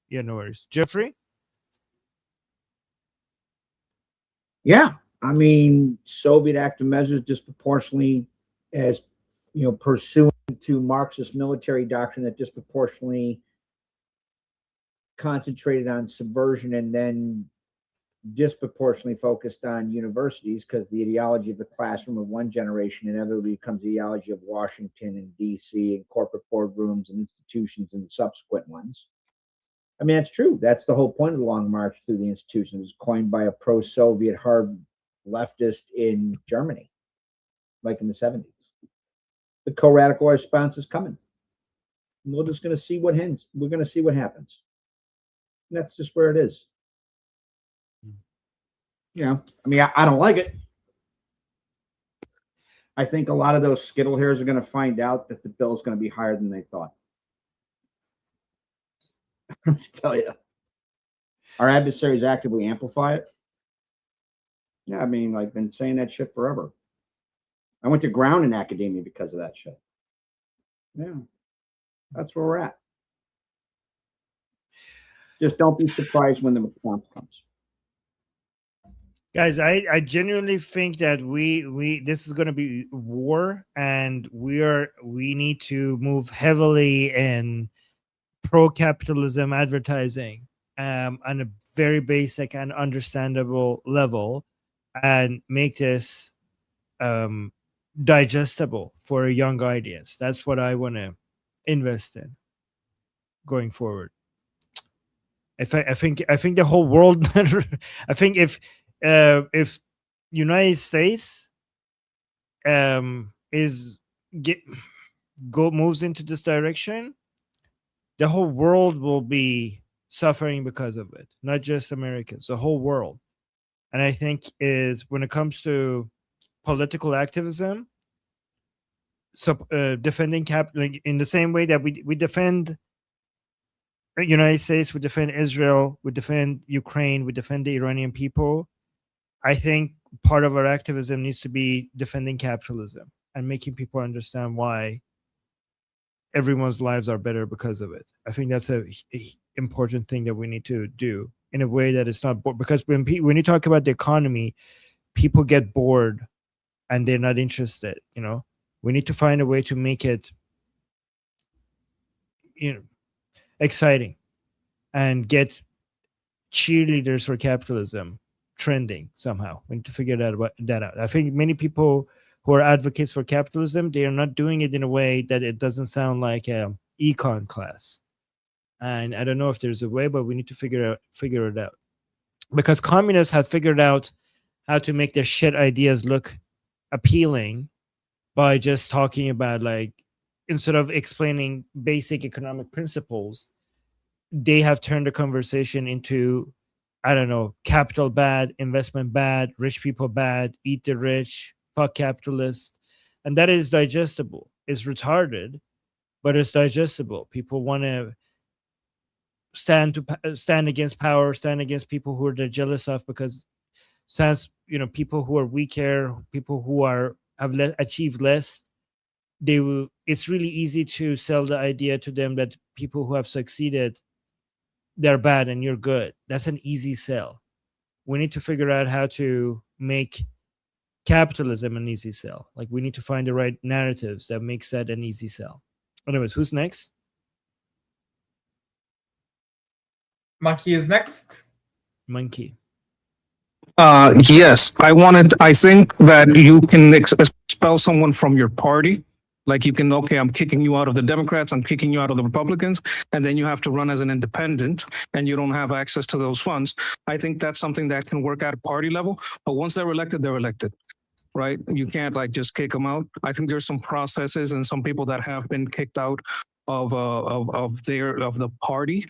yeah, no worries, Jeffrey. Yeah, I mean, Soviet active measures disproportionately, as pursuant to Marxist military doctrine that disproportionately concentrated on subversion and then disproportionately focused on universities, because the ideology of the classroom of one generation inevitably becomes the ideology of Washington and DC and corporate boardrooms and institutions and subsequent ones. I mean, that's true. That's the whole point of the Long March through the institutions. It was coined by a pro-Soviet hard leftist in Germany, like in the 70s. The co-radical response is coming. And we're just going to see what happens. We're going to see what happens. And that's just where it is. You know, I mean, I don't like it. I think a lot of those skittle hairs are going to find out that the bill is going to be higher than they thought. I tell you, our adversaries actively amplify it. Yeah, I mean, I've been saying that shit forever. I went to ground in academia because of that shit. Yeah, that's where we're at. Just don't be surprised when the response comes. Guys, I genuinely think that we this is going to be war, and we need to move heavily in pro-capitalism advertising on a very basic and understandable level, and make this digestible for a young audience. That's what I want to invest in going forward. I think the whole world. I think if United States moves into this direction, the whole world will be suffering because of it, not just Americans, the whole world. And I think is when it comes to political activism, so defending in the same way that we defend United States, we defend Israel, we defend Ukraine, we defend the Iranian people. I think part of our activism needs to be defending capitalism and making people understand why everyone's lives are better because of it. I think that's a important thing that we need to do in a way that it's not because when you talk about the economy, people get bored and they're not interested. You know, we need to find a way to make it, exciting and get cheerleaders for capitalism trending somehow. We need to figure that out. I think many people who are advocates for capitalism, they are not doing it in a way that it doesn't sound like an econ class. And I don't know if there's a way, but we need to figure it out. Because communists have figured out how to make their shit ideas look appealing by just talking about, like, instead of explaining basic economic principles, they have turned the conversation into, I don't know, capital bad, investment bad, rich people bad, eat the rich, fuck capitalists. And that is digestible. It's retarded, but it's digestible. People want to stand against power, stand against people who they're jealous of, because people who are weaker, people who have achieved less, it's really easy to sell the idea to them that people who have succeeded, they're bad and you're good. That's an easy sell. We need to figure out how to make capitalism an easy sell. Like, we need to find the right narratives that makes that an easy sell. Anyways, who's next? Monkey is next. Monkey. Yes, I think that you can expel someone from your party. Like, you can, okay, I'm kicking you out of the Democrats, I'm kicking you out of the Republicans, and then you have to run as an independent and you don't have access to those funds. I think that's something that can work at a party level, but once they're elected, right? You can't just kick them out. I think there's some processes and some people that have been kicked out of the party,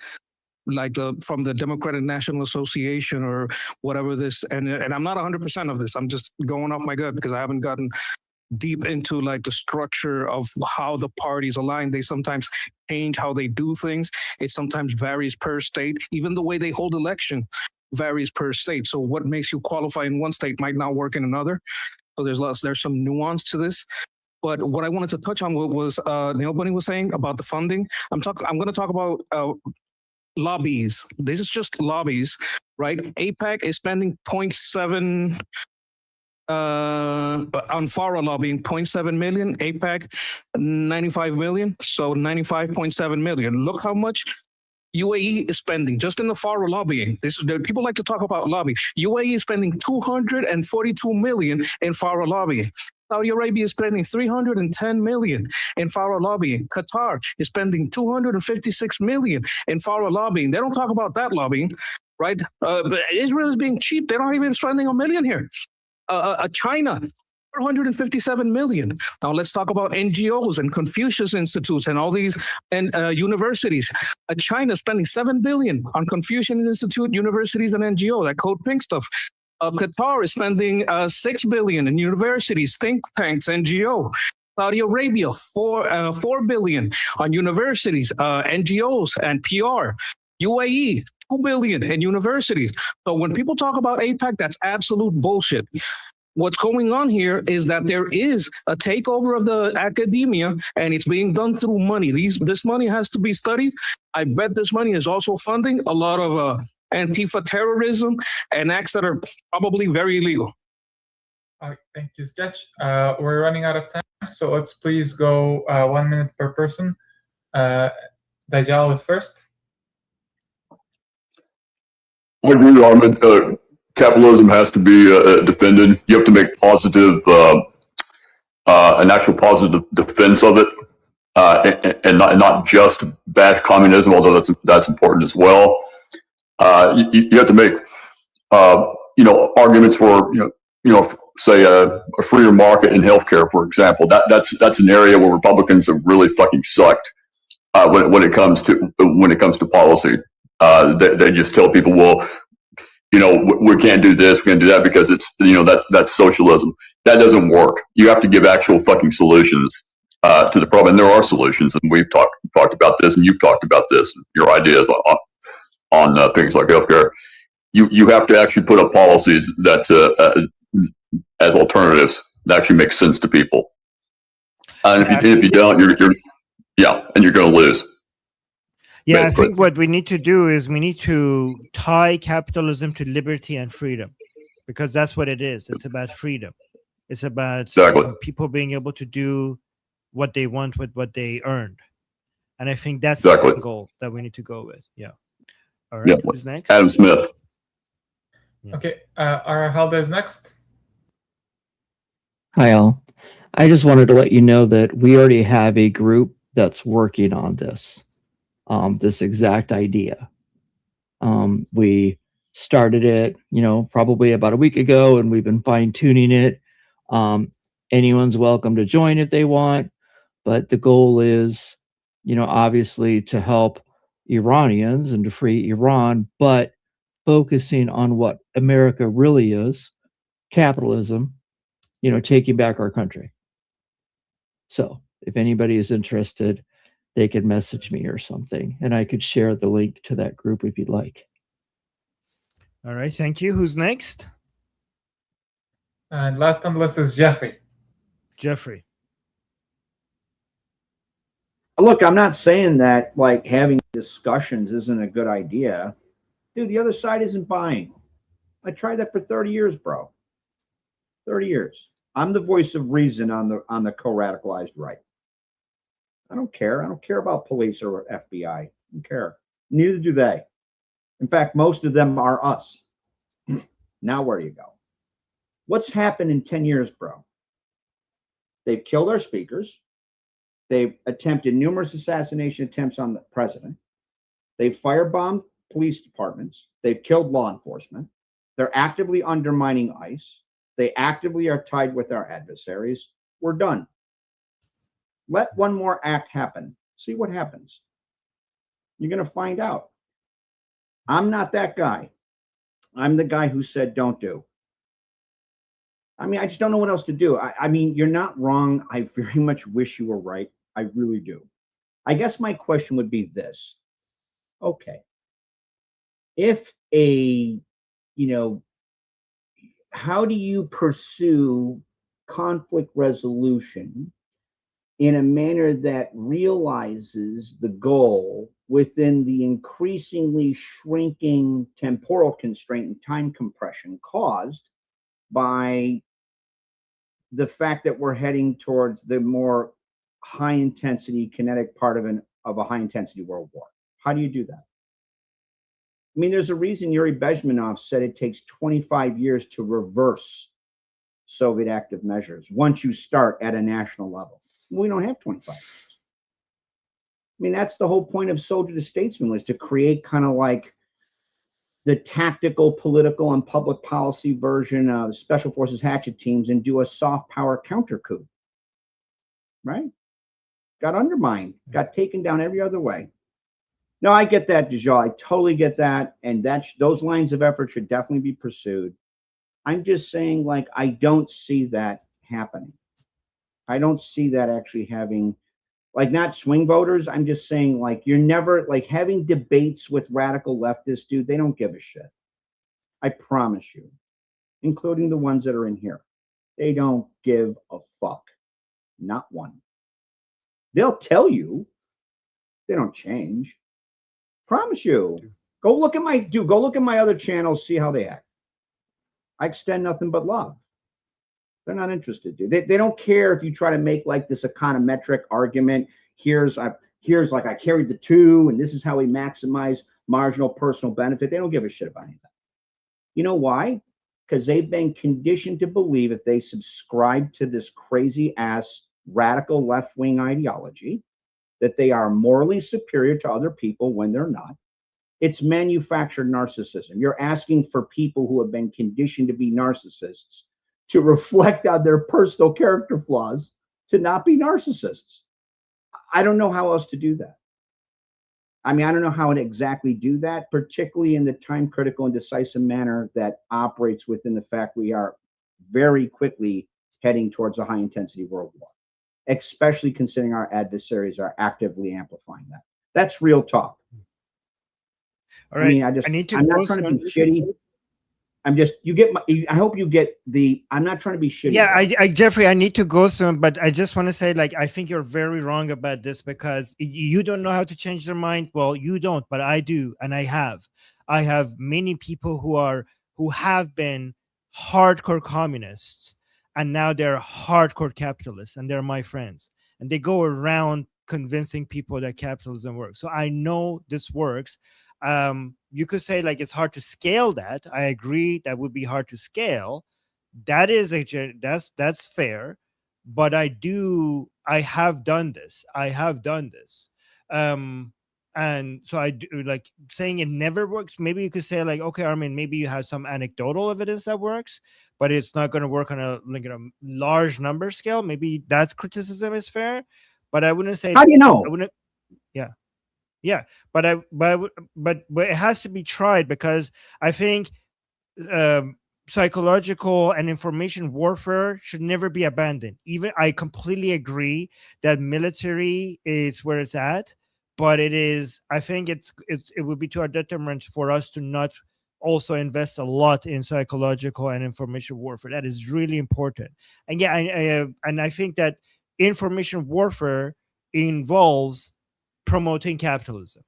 like from the Democratic National Association or whatever this, and I'm not 100% of this. I'm just going off my gut because I haven't gotten deep into the structure of how the parties align. They sometimes change how they do things. It sometimes varies per state. Even the way they hold election varies per state. So what makes you qualify in one state might not work in another. So there's some nuance to this. But what I wanted to touch on was Neil Bunny was saying about the funding. I'm going to talk about lobbies. This is just lobbies, right? AIPAC is spending 0.7 on FARA lobbying, 0.7 million. AIPAC 95 million, so 95.7 million. Look how much UAE is spending just in the FARA lobbying. People like to talk about lobby. UAE is spending 242 million in FARA lobbying. Saudi Arabia is spending 310 million in FARA lobbying. Qatar is spending 256 million in FARA lobbying. They don't talk about that lobbying, right? But Israel is being cheap. They're not even spending $1 million here. China, 457 million. Now let's talk about NGOs and Confucius Institutes and all these universities. China spending $7 billion on Confucius Institute, universities, and NGO, that Code Pink stuff. Qatar is spending 6 billion in universities, think tanks, NGO. Saudi Arabia, 4 billion on universities, NGOs, and PR. UAE, 2 billion in universities. So when people talk about APEC, that's absolute bullshit. What's going on here is that there is a takeover of the academia, and it's being done through money. This money has to be studied. I bet this money is also funding a lot of Antifa terrorism and acts that are probably very illegal. All right, thank you, Sketch. We're running out of time, so let's please go 1 minute per person. Dajjal is first. I agree, Armin. Capitalism has to be defended. You have to make positive, an actual positive defense of it, and not just bash communism, although that's important as well. You have to make, arguments for, say a freer market in healthcare, for example. That's an area where Republicans have really fucking sucked when it comes to policy. They just tell people, well, we can't do this, we can't do that because it's, that's socialism. That doesn't work. You have to give actual fucking solutions to the problem. And there are solutions, and we've talked about this, and you've talked about this, your ideas on things like healthcare. You have to actually put up policies that, as alternatives, that actually make sense to people. And if you don't, you're going to lose. Yeah, basically. I think what we need to do is we need to tie capitalism to liberty and freedom, because that's what it is. It's about freedom. It's about people being able to do what they want with what they earned. And I think that's the goal that we need to go with. Yeah. All right. Who's next? Adam Smith. Yeah. Okay. Arhalda is next. Hi, all. I just wanted to let you know that we already have a group that's working on this. This exact idea. We started it, probably about a week ago, and we've been fine-tuning it. Anyone's welcome to join if they want, but the goal is, obviously to help Iranians and to free Iran, but focusing on what America really is, capitalism, taking back our country. So if anybody is interested, they could message me or something, and I could share the link to that group if you'd like. All right, thank you. Who's next? And last on the list is Jeffrey. Jeffrey. Look, I'm not saying that like having discussions isn't a good idea. Dude, the other side isn't buying. I tried that for 30 years, bro. 30 years. I'm the voice of reason on the co-radicalized right. I don't care. I don't care about police or FBI. I don't care. Neither do they. In fact, most of them are us. Now where do you go? What's happened in 10 years, bro? They've killed our speakers. They've attempted numerous assassination attempts on the president. They've firebombed police departments. They've killed law enforcement. They're actively undermining ICE. They actively are tied with our adversaries. We're done. Let one more act happen. See what happens. You're going to find out. I'm not that guy. I'm the guy who said don't do. I mean, I just don't know what else to do. I mean, you're not wrong. I very much wish you were right. I really do. I guess my question would be this. Okay. If how do you pursue conflict resolution in a manner that realizes the goal within the increasingly shrinking temporal constraint and time compression caused by the fact that we're heading towards the more high intensity kinetic part of a high intensity world war? How do you do that? I mean, there's a reason Yuri Bezmenov said it takes 25 years to reverse Soviet active measures once you start at a national level. We don't have 25 years. I mean, that's the whole point of Soldier to Statesman, was to create kind of like the tactical, political, and public policy version of Special Forces hatchet teams and do a soft power counter coup. Right? Got undermined, got taken down every other way. No, I get that, Dajjal. I totally get that. And those lines of effort should definitely be pursued. I'm just saying, like, I don't see that happening. I don't see that actually having, like, not swing voters. I'm just saying, like, you're never, like, having debates with radical leftists, dude, they don't give a shit. I promise you, including the ones that are in here. They don't give a fuck. Not one. They'll tell you. They don't change. Promise you. Go look at my other channels, see how they act. I extend nothing but love. They're not interested, dude. They don't care if you try to make like this econometric argument. Here's like I carried the two, and this is how we maximize marginal personal benefit. They don't give a shit about anything. You know why? Because they've been conditioned to believe if they subscribe to this crazy ass radical left-wing ideology, that they are morally superior to other people when they're not. It's manufactured narcissism. You're asking for people who have been conditioned to be narcissists to reflect on their personal character flaws to not be narcissists. I don't know how else to do that. I mean, I don't know how to exactly do that, particularly in the time critical and decisive manner that operates within the fact we are very quickly heading towards a high intensity world war, especially considering our adversaries are actively amplifying that. That's real talk. All right. I mean, I'm not trying to be shitty. I hope you get I'm not trying to be shitty. Yeah, Jeffrey, I need to go soon, but I just want to say, like, I think you're very wrong about this because you don't know how to change their mind. Well, you don't, but I do, and I have. I have many people who have been hardcore communists, and now they're hardcore capitalists, and they're my friends, and they go around convincing people that capitalism works. So I know this works. You could say like it's hard to scale that. I agree that would be hard to scale. That is that's fair, but I have done this. And so I do, like, saying it never works. Maybe you could say like, okay, Armin, maybe you have some anecdotal evidence that works, but it's not going to work on a large number scale. Maybe that criticism is fair, but I wouldn't say. How do you know? I wouldn't. Yeah, but it has to be tried because I think psychological and information warfare should never be abandoned. Even I completely agree that military is where it's at, but I think it would be to our detriment for us to not also invest a lot in psychological and information warfare. That is really important. And yeah, I think that information warfare involves promoting capitalism.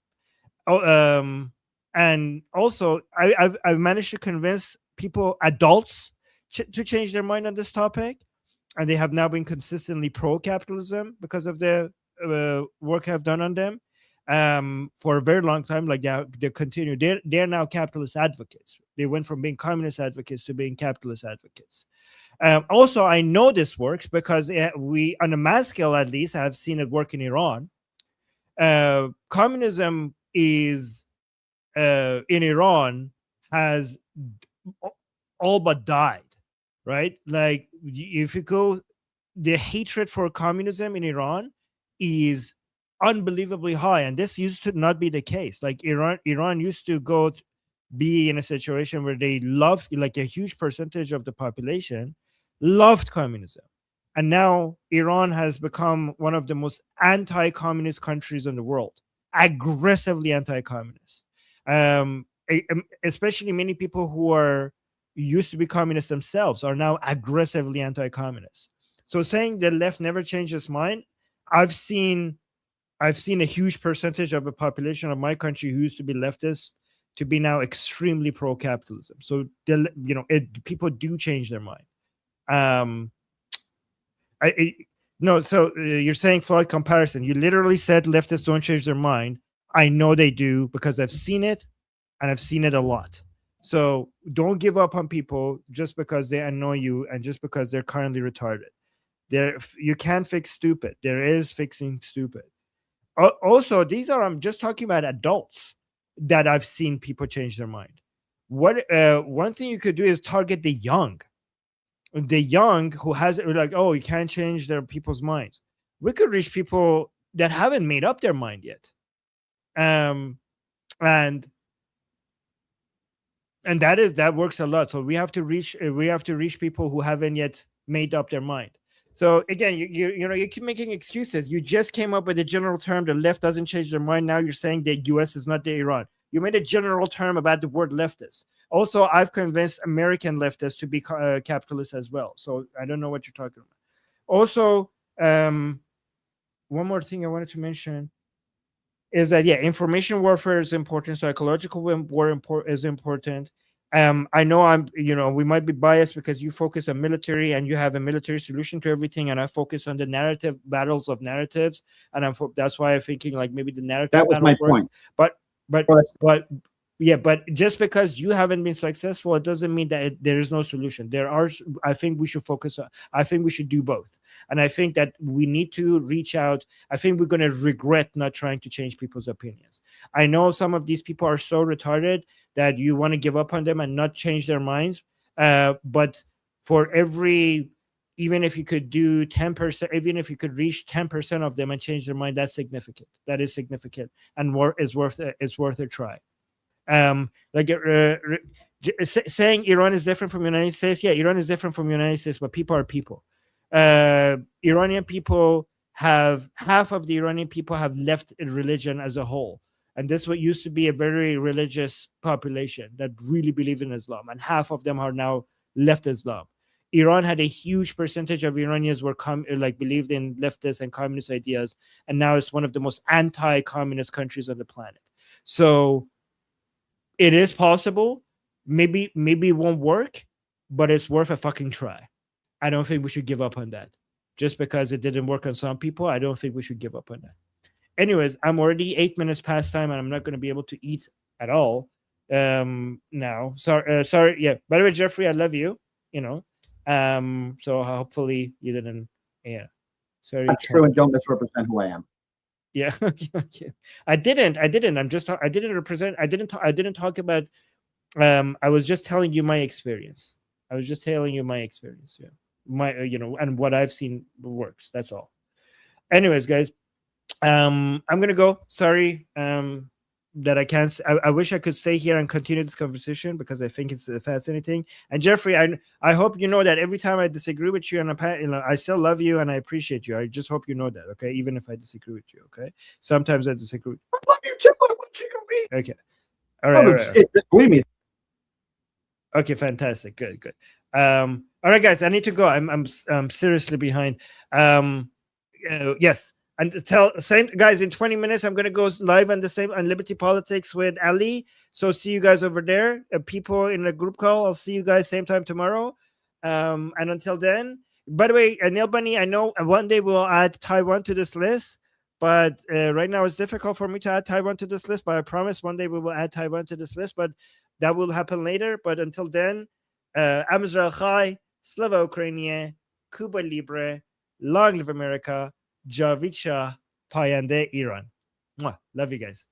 And also I've managed to convince people, adults, to change their mind on this topic, and they have now been consistently pro-capitalism because of the work I've done on them for a very long time. Like they continue. They're now capitalist advocates. They went from being communist advocates to being capitalist advocates. Also, I know this works because we, on a mass scale at least, have seen it work in Iran. Communism is in Iran has all but died, right? Like if you go, the hatred for communism in Iran is unbelievably high, and this used to not be the case. Like Iran used to be in a situation where they loved, like a huge percentage of the population loved communism. And now Iran has become one of the most anti-communist countries in the world, aggressively anti-communist. Especially many people who used to be communists themselves are now aggressively anti-communist. So saying the left never changed its mind, I've seen a huge percentage of the population of my country who used to be leftist to be now extremely pro-capitalism. So people do change their mind. No, so you're saying flawed comparison. You literally said leftists don't change their mind. I know they do because I've seen it, and I've seen it a lot. So don't give up on people just because they annoy you and just because they're currently retarded. You can't fix stupid. There is fixing stupid. Also, I'm just talking about adults that I've seen people change their mind. One thing you could do is target the young. The young who has like, oh, you can't change their people's minds. We could reach people that haven't made up their mind yet. And And that works a lot. So we have to reach people who haven't yet made up their mind. So again, you keep making excuses. You just came up with a general term. The left doesn't change their mind. Now you're saying the U.S. is not the Iran. You made a general term about the word leftist. Also, I've convinced American leftists to be capitalists as well. So I don't know what you're talking about. Also, one more thing I wanted to mention is that, yeah, information warfare is important. Psychological war is important. I know we might be biased because you focus on military and you have a military solution to everything, and I focus on the narrative battles of narratives, and that's why I'm thinking like maybe the narrative. That was my point. But yeah, but just because you haven't been successful, it doesn't mean that there is no solution. I think we should focus on. I think we should do both, and I think that we need to reach out. I think we're going to regret not trying to change people's opinions. I know some of these people are so retarded that you want to give up on them and not change their minds. But for every, even if you could do 10%, even if you could reach 10% of them and change their mind, that's significant. That is significant, and it's worth a try. Saying Iran is different from the United States. Yeah, Iran is different from the United States, but people are people. Iranian people have half of the Iranian people have left religion as a whole. And this what used to be a very religious population that really believe in Islam, and half of them are now left Islam. Iran had a huge percentage of Iranians were believed in leftist and communist ideas, and now it's one of the most anti-communist countries on the planet. So it is possible. Maybe it won't work, but it's worth a fucking try. I don't think we should give up on that. Just because it didn't work on some people, I don't think we should give up on that. Anyways, I'm already 8 minutes past time, and I'm not going to be able to eat at all now. Sorry. Yeah. By the way, Jeffrey, I love you. So hopefully you didn't. Yeah. Sorry. That's true, and don't misrepresent who I am. Yeah. Okay. I didn't. I didn't represent. I didn't talk about. I was just telling you my experience. Yeah. And what I've seen works. That's all. Anyways, guys. I'm gonna go. Sorry that I can't. I wish I could stay here and continue this conversation because I think it's fascinating. And Jeffrey, I hope you know that every time I disagree with you, and I still love you and I appreciate you. I just hope you know that, okay? Even if I disagree with you, okay? Sometimes I disagree. I love you too. I want you to be. Okay. All right. Believe me. Okay, fantastic. Good. All right, guys, I need to go. I'm seriously behind. Yes. And same guys, in 20 minutes, I'm going to go live on Liberty Politics with Ali. So see you guys over there. People in the group call, I'll see you guys same time tomorrow. And until then, by the way, Neil Bunny, I know one day we'll add Taiwan to this list, but right now it's difficult for me to add Taiwan to this list, but I promise one day we will add Taiwan to this list, but that will happen later. But until then, Am Israel Chai, Slava Ukraine, Cuba Libre, Long Live America, Javid Shah, Payande Iran. Mwah. Love you guys.